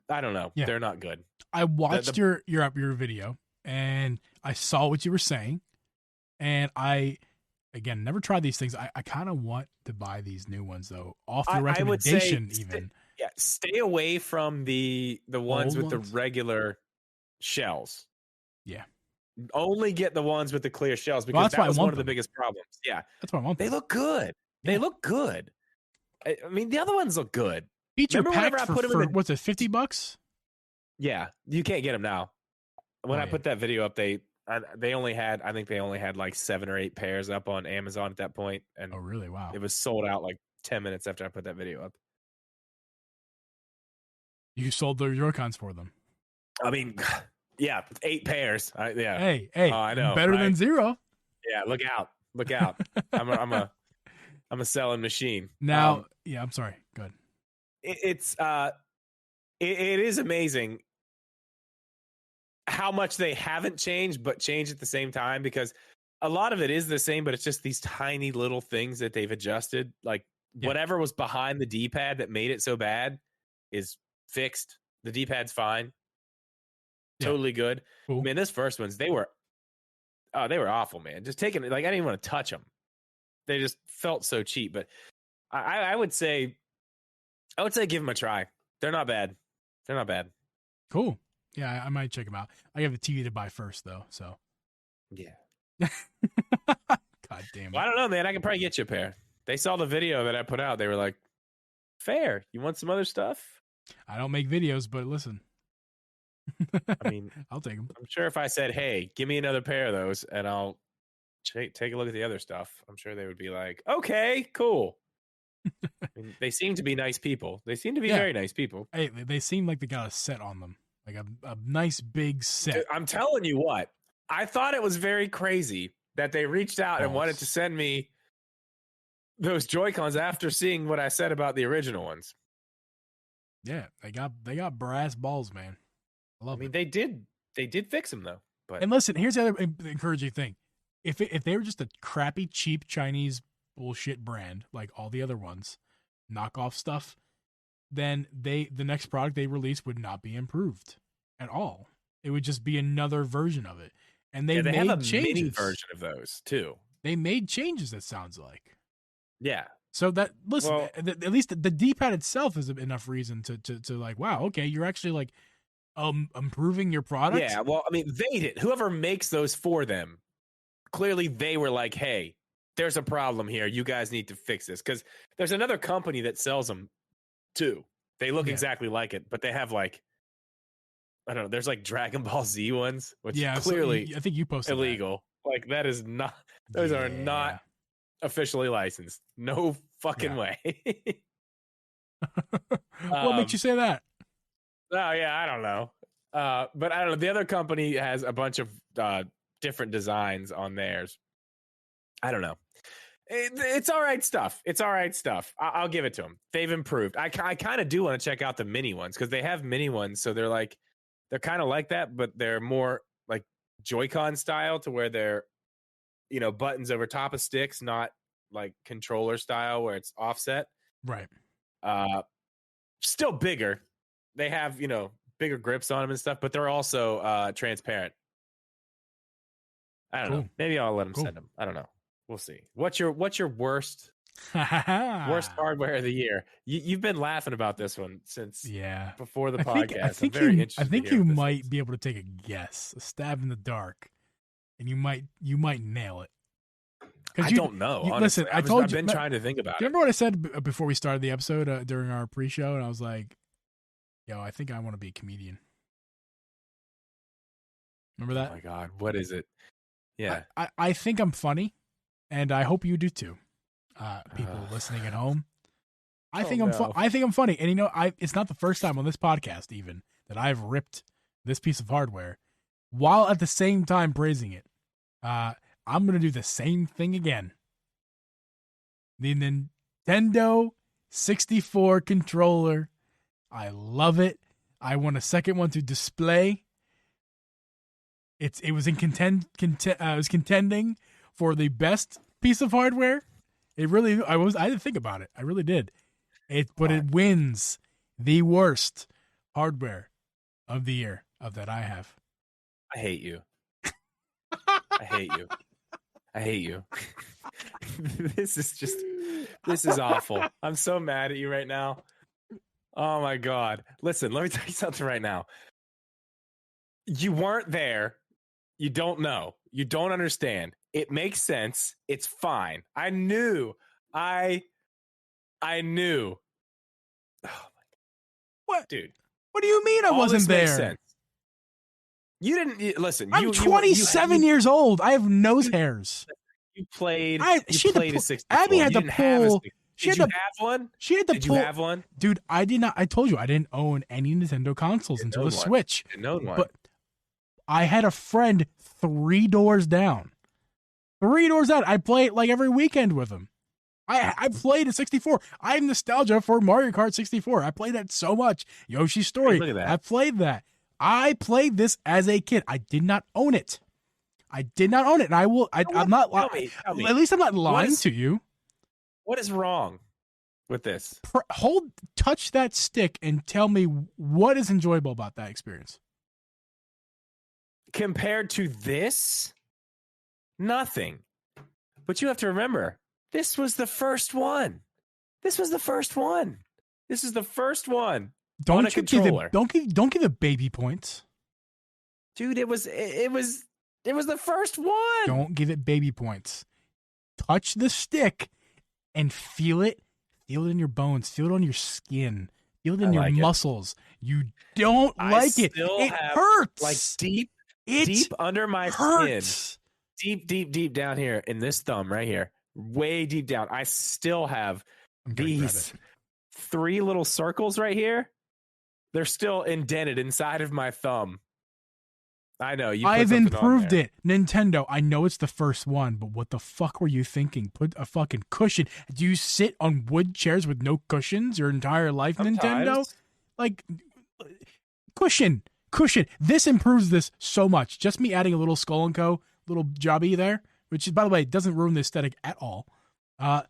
I don't know. Yeah. They're not good. I watched your video and I saw what you were saying, and I, again, never tried these things. I kind of want to buy these new ones though, off your recommendation. Stay away from the ones with the regular shells. Yeah. Only get the ones with the clear shells because that was one of the biggest problems. Yeah. That's what I want. They look good. They look good. I mean, the other ones look good. Feature pack for what's it, $50? Yeah. You can't get them now. When I put that video up, I think they only had like 7 or 8 pairs up on Amazon at that point. And oh, really? Wow. It was sold out like 10 minutes after I put that video up. You sold their Joy-Cons for them. I mean, yeah, 8 pairs. Yeah. Hey, I know. Better than 0. Yeah, look out. Look out. I'm a selling machine. Now, I'm sorry. Go ahead. It is amazing how much they haven't changed, but changed at the same time, because a lot of it is the same, but it's just these tiny little things that they've adjusted. Like whatever was behind the D-pad that made it so bad is fixed. The D-pad's fine. Totally good. Cool. I mean, this first ones, they were awful, man. Just taking it, like, I didn't even want to touch them. They just felt so cheap. But I would say give them a try. They're not bad. Cool. Yeah, I might check them out. I have the TV to buy first, though. So yeah. God damn it. Well, I don't know, man. I can probably get you a pair. They saw the video that I put out. They were like, "Fair. You want some other stuff?" I don't make videos, but listen. I mean, I'll take them. I'm sure if I said, "Hey, give me another pair of those," and I'll take a look at the other stuff, I'm sure they would be like, "Okay, cool." I mean, they seem to be nice people. They seem to be very nice people. Hey, they seem like they got a set on them, like a nice big set. I'm telling you what, I thought it was very crazy that they reached out and wanted to False. send me those Joy-Cons after seeing what I said about the original ones. Yeah, they got brass balls, man. I love it. they did fix them though. But And listen, here's the other encouraging thing: if they were just a crappy, cheap Chinese bullshit brand like all the other ones, knockoff stuff, then the next product they release would not be improved at all. It would just be another version of it. And they made have a changes. mini version of those too. They made changes. That sounds like. Yeah. So that listen, at least the D-pad itself is enough reason to like, wow, okay, you're actually like improving your product. Yeah, well, I mean, they did. Whoever makes those for them, clearly they were like, hey, there's a problem here. You guys need to fix this. Because there's another company that sells them too. They look exactly like it, but they have like, I don't know, there's like Dragon Ball Z ones, which clearly I think you posted illegal. That. Like that is not, those are not officially licensed. No fucking way. What makes you say that? Oh yeah, I don't know. But I don't know. The other company has a bunch of different designs on theirs. I don't know. It's all right stuff. It's all right stuff. I'll give it to them. They've improved. I kind of do want to check out the mini ones because they have mini ones. So they're kind of like that, but they're more like Joy-Con style to where they're, buttons over top of sticks, not like controller style where it's offset. Right. Still bigger. They have, bigger grips on them and stuff, but they're also transparent. I don't know. Maybe I'll let them send them. I don't know. We'll see. What's your worst hardware of the year? You've been laughing about this one since before the podcast. I think you might be able to take a guess, a stab in the dark, and you might nail it. I don't know. Listen, I've been trying to think about it. Remember what I said before we started the episode during our pre-show, and I was like, "Yo, I think I want to be a comedian." Remember that? Oh my God, what is it? Yeah, I think I'm funny, and I hope you do too. People listening at home, I think I'm funny, and it's not the first time on this podcast even that I've ripped this piece of hardware, while at the same time praising it. I'm gonna do the same thing again. The Nintendo 64 controller, I love it. I want a second one to display. It was contending for the best piece of hardware. I didn't think about it. I really did. But it wins the worst hardware of the year that I have. I hate you. I hate you. I hate you. This is awful. I'm so mad at you right now. Oh my God. Listen, let me tell you something right now. You weren't there. You don't know. You don't understand. It makes sense. It's fine. I knew. I knew. Oh my God. What? Dude. What do you mean I wasn't there? Makes sense. You didn't listen. I'm 27 years old. I have nose hairs. You played. You played a 64. Abby had to pull. Did you have one? She had to pull. Did you have one? Dude, I did not. I told you I didn't own any Nintendo consoles until the Switch. Didn't own one. But I had a friend 3 doors down. 3 doors down. I play it like every weekend with him. I played a 64. I have nostalgia for Mario Kart 64. I played that so much. Yoshi's Story. Hey, look at that. I played that. I played this as a kid. I did not own it. And I will. I'm not lying. At least I'm not lying to you. What is wrong with this? Touch that stick and tell me what is enjoyable about that experience. Compared to this, nothing. But you have to remember, this was the first one. Don't give it baby points. Dude, it was the first one. Don't give it baby points. Touch the stick and feel it. Feel it in your bones. Feel it on your skin. Feel it in your muscles. You don't like it. It hurts. Like deep under my skin. Deep down here in this thumb right here. Way deep down. I still have these 3 little circles right here. They're still indented inside of my thumb. I know you. I've improved it. Nintendo, I know it's the first one, but what the fuck were you thinking? Put a fucking cushion. Do you sit on wood chairs with no cushions your entire life, Sometimes. Nintendo? Like, cushion. This improves this so much. Just me adding a little Skull & Co. little jobby there, which, by the way, doesn't ruin the aesthetic at all. No,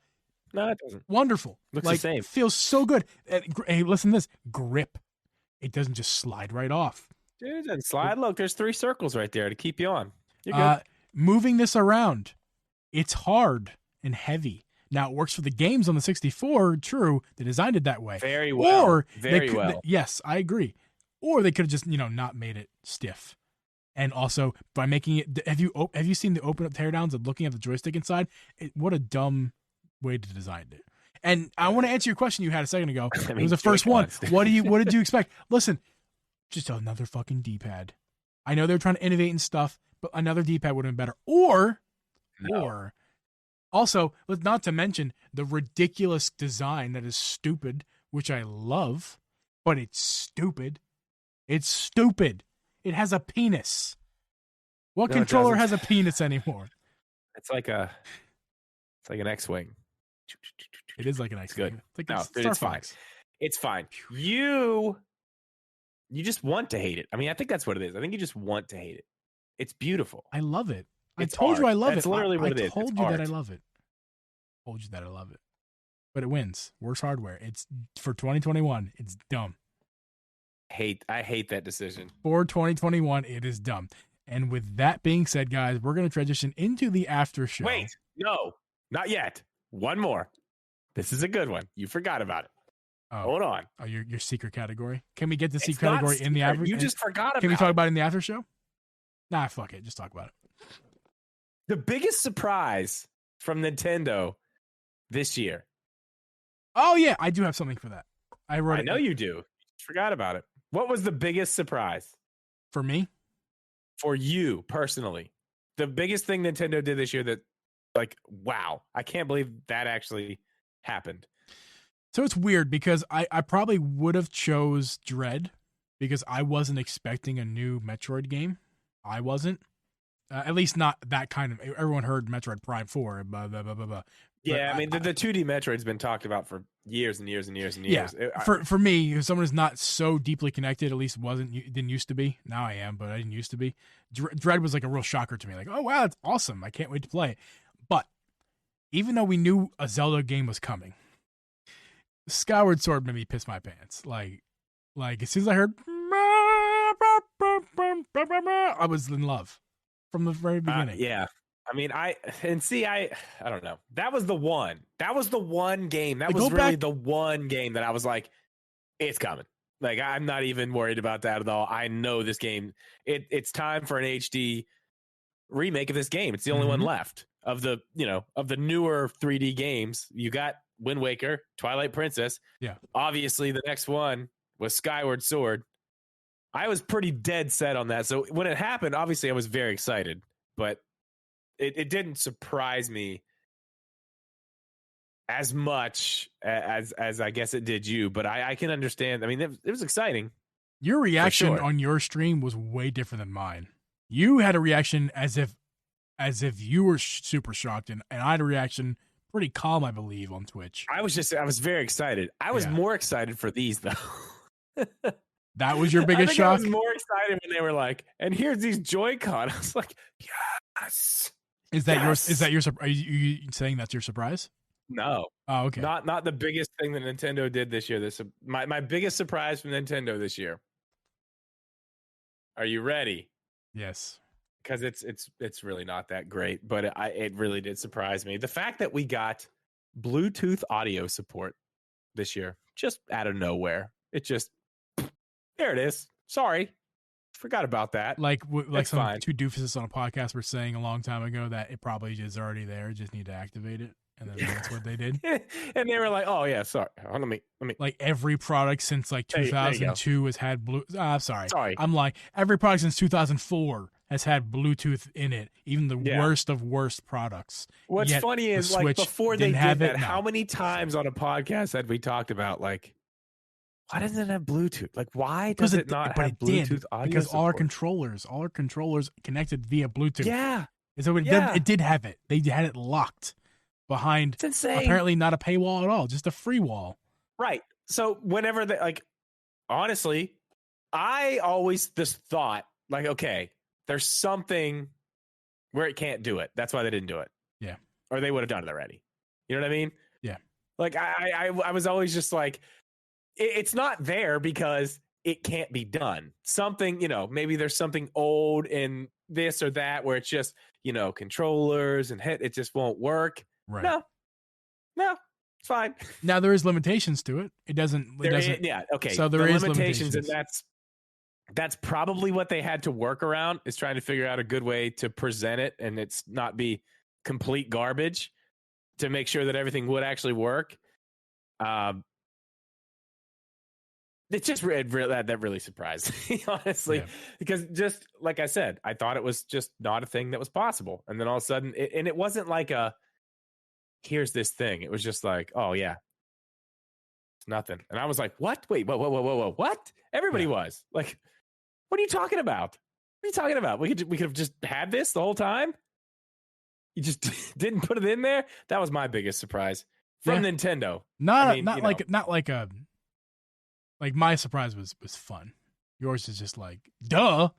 it doesn't. Wonderful. Looks like, the same. Feels so good. Hey, listen to this. Grip. It doesn't just slide right off. Dude, it doesn't slide. Look, there's 3 circles right there to keep you on. You're good. Moving this around, it's hard and heavy. Now, it works for the games on the 64. True. They designed it that way. Very well. Or Very well. Yes, I agree. Or they could have just, not made it stiff. And also, by making it, have you seen the open up teardowns and looking at the joystick inside? What a dumb way to design it. And I want to answer your question you had a second ago. It was the first one. What did you expect? Listen, just another fucking D-pad. I know they're trying to innovate and stuff, but another D-pad would have been better. Or also, not to mention the ridiculous design that is stupid, which I love, but it's stupid. It's stupid. It has a penis. What controller has a penis anymore? It's like an X-Wing. It is like an X-Wing. It's fine. It's fine. You just want to hate it. I mean, I think that's what it is. I think you just want to hate it. It's beautiful. I love it. I told you I love it. That's literally what it is. I told you that I love it. But it wins. Worst hardware. It's for 2021. It's dumb. I hate that decision. For 2021, it is dumb. And with that being said, guys, we're going to transition into the after show. Wait, no, not yet. One more. This is a good one. You forgot about it. Oh. Hold on. Oh, your secret category. Can we get the secret category in the after? You just forgot about it. Can we talk about it in the after show? Nah, fuck it. Just talk about it. The biggest surprise from Nintendo this year. Oh yeah, I do have something for that. I know you do. You just forgot about it. What was the biggest surprise? For me? For you personally. The biggest thing Nintendo did this year that, like, wow, I can't believe that actually happened. So it's weird because I probably would have chose Dread because I wasn't expecting a new Metroid game. I wasn't. At least not that kind of. Everyone heard Metroid Prime 4. Blah, blah, blah, blah, blah. Yeah, I mean, the 2D Metroid's been talked about for years and years and years and years. Yeah, for me, if someone who's not so deeply connected, at least didn't used to be. Now I am, but I didn't used to be. Dread was like a real shocker to me. Like, oh, wow, that's awesome. I can't wait to play it. But even though we knew a Zelda game was coming, Skyward Sword made me piss my pants. Like as soon as I heard, I was in love from the very beginning. Yeah. I mean, I don't know. That was the one. That was the one game. That was really the one game that I was like, it's coming. Like, I'm not even worried about that at all. I know this game. It's time for an HD remake of this game. It's the only one left of the newer 3D games. You got Wind Waker, Twilight Princess. Yeah. Obviously, the next one was Skyward Sword. I was pretty dead set on that. So when it happened, obviously I was very excited, but it didn't surprise me as much as I guess it did you, but I can understand. I mean, it was exciting. Your reaction on your stream was way different than mine. You had a reaction as if you were super shocked, and I had a reaction pretty calm, I believe, on Twitch. I was very excited. I was more excited for these though. That was your biggest shock? I was more excited when they were like, and here's these Joy-Con. I was like, yes. Is that your are you saying that's your surprise? No. Oh, okay. Not the biggest thing that Nintendo did this year. My biggest surprise from Nintendo this year. Are you ready? Yes. Because it's really not that great, but it really did surprise me. The fact that we got Bluetooth audio support this year, just out of nowhere. It just, there it is. Sorry. Forgot about that. Like two doofuses on a podcast were saying a long time ago that it probably is already there. Just need to activate it. And then that's what they did. And they were like, oh yeah, sorry. Let me. Like every product since like 2002 has had sorry. Sorry. I'm like, every product since 2004 has had Bluetooth in it. Even the worst of worst products. What's funny is like before they did that, how many times on a podcast had we talked about like, Why doesn't it have Bluetooth? Like, why Because does it not have Bluetooth audio because all our support? controllers connected via Bluetooth. Yeah. And so it did have it. They had it locked behind. It's insane. Apparently not a paywall at all, just a free wall. Right. So whenever they like, honestly, I always just thought like, okay, there's something where it can't do it. That's why they didn't do it. Yeah. Or they would have done it already. You know what I mean? Yeah. Like I was always just like, it's not there because it can't be done. Something, maybe there's something old in this or that where it's just, controllers and it just won't work. Right. No, it's fine. Now there is limitations to it. It doesn't. Yeah. Okay. So there is limitations, and that's probably what they had to work around, is trying to figure out a good way to present it and it's not be complete garbage, to make sure that everything would actually work. It's just that really surprised me, honestly, because just like I said, I thought it was just not a thing that was possible. And then all of a sudden, it wasn't like here's this thing. It was just like, oh yeah, it's nothing. And I was like, what? Wait, whoa, what? Everybody was like, what are you talking about? What are you talking about? We could have just had this the whole time. You just didn't put it in there. That was my biggest surprise from Nintendo. Like my surprise was fun. Yours is just like, duh.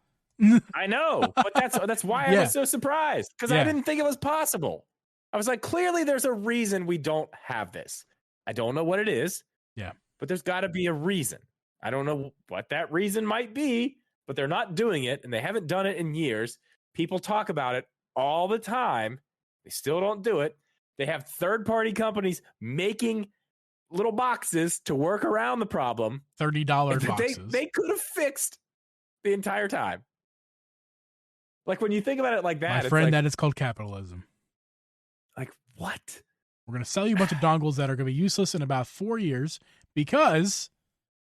I know, but that's why I was so surprised, because I didn't think it was possible. I was like, clearly there's a reason we don't have this. I don't know what it is. Yeah. But there's got to be a reason. I don't know what that reason might be, but they're not doing it, and they haven't done it in years. People talk about it all the time. They still don't do it. They have third-party companies making little boxes to work around the problem. $30 boxes. They could have fixed the entire time. Like, when you think about it like that, my friend, that is called capitalism. Like, what? We're going to sell you a bunch of dongles that are going to be useless in about 4 years because...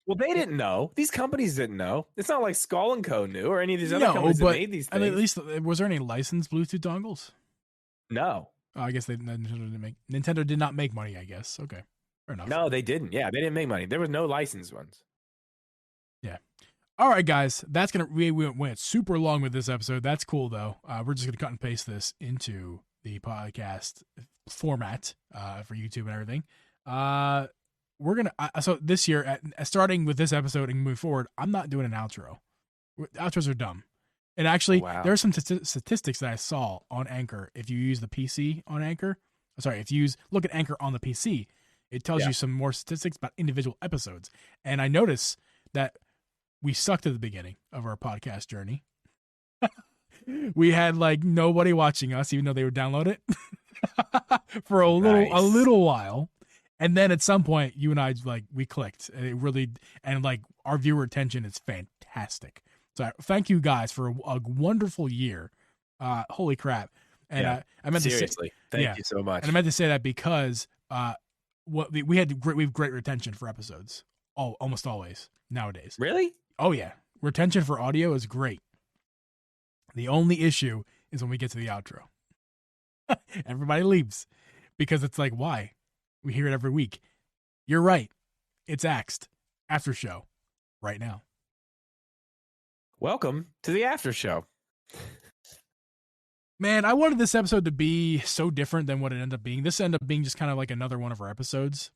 Well, they didn't know. These companies didn't know. It's not like Skull & Co. knew, or any of these other companies that made these things. I mean, at least, was there any licensed Bluetooth dongles? No. Oh, I guess Nintendo did not make money, I guess. Okay. Fair enough. No, they didn't. Yeah, they didn't make money. There was no licensed ones. Yeah. All right, guys. That's going to... We went super long with this episode. That's cool, though. We're just going to cut and paste this into the podcast format for YouTube and everything. We're going to... So this year, starting with this episode and moving forward, I'm not doing an outro. Outros are dumb. And actually, there are some statistics that I saw on Anchor. If you use the PC on Anchor... Sorry, if you look at Anchor on the PC... It tells you some more statistics about individual episodes. And I noticed that we sucked at the beginning of our podcast journey. We had like nobody watching us, even though they would download it for a little while. And then at some point, you and I, like, we clicked. And it really, and like our viewer retention is fantastic. So thank you guys for a wonderful year. Holy crap. And I meant seriously, to say, thank you so much. And I meant to say that because, we have great retention for episodes, almost always nowadays. Really? Oh yeah, retention for audio is great. The only issue is when we get to the outro. Everybody leaves because it's like, why? We hear it every week. You're right. It's axed. After show right now. Welcome to the after show. Man, I wanted this episode to be so different than what it ended up being. This ended up being just kind of like another one of our episodes.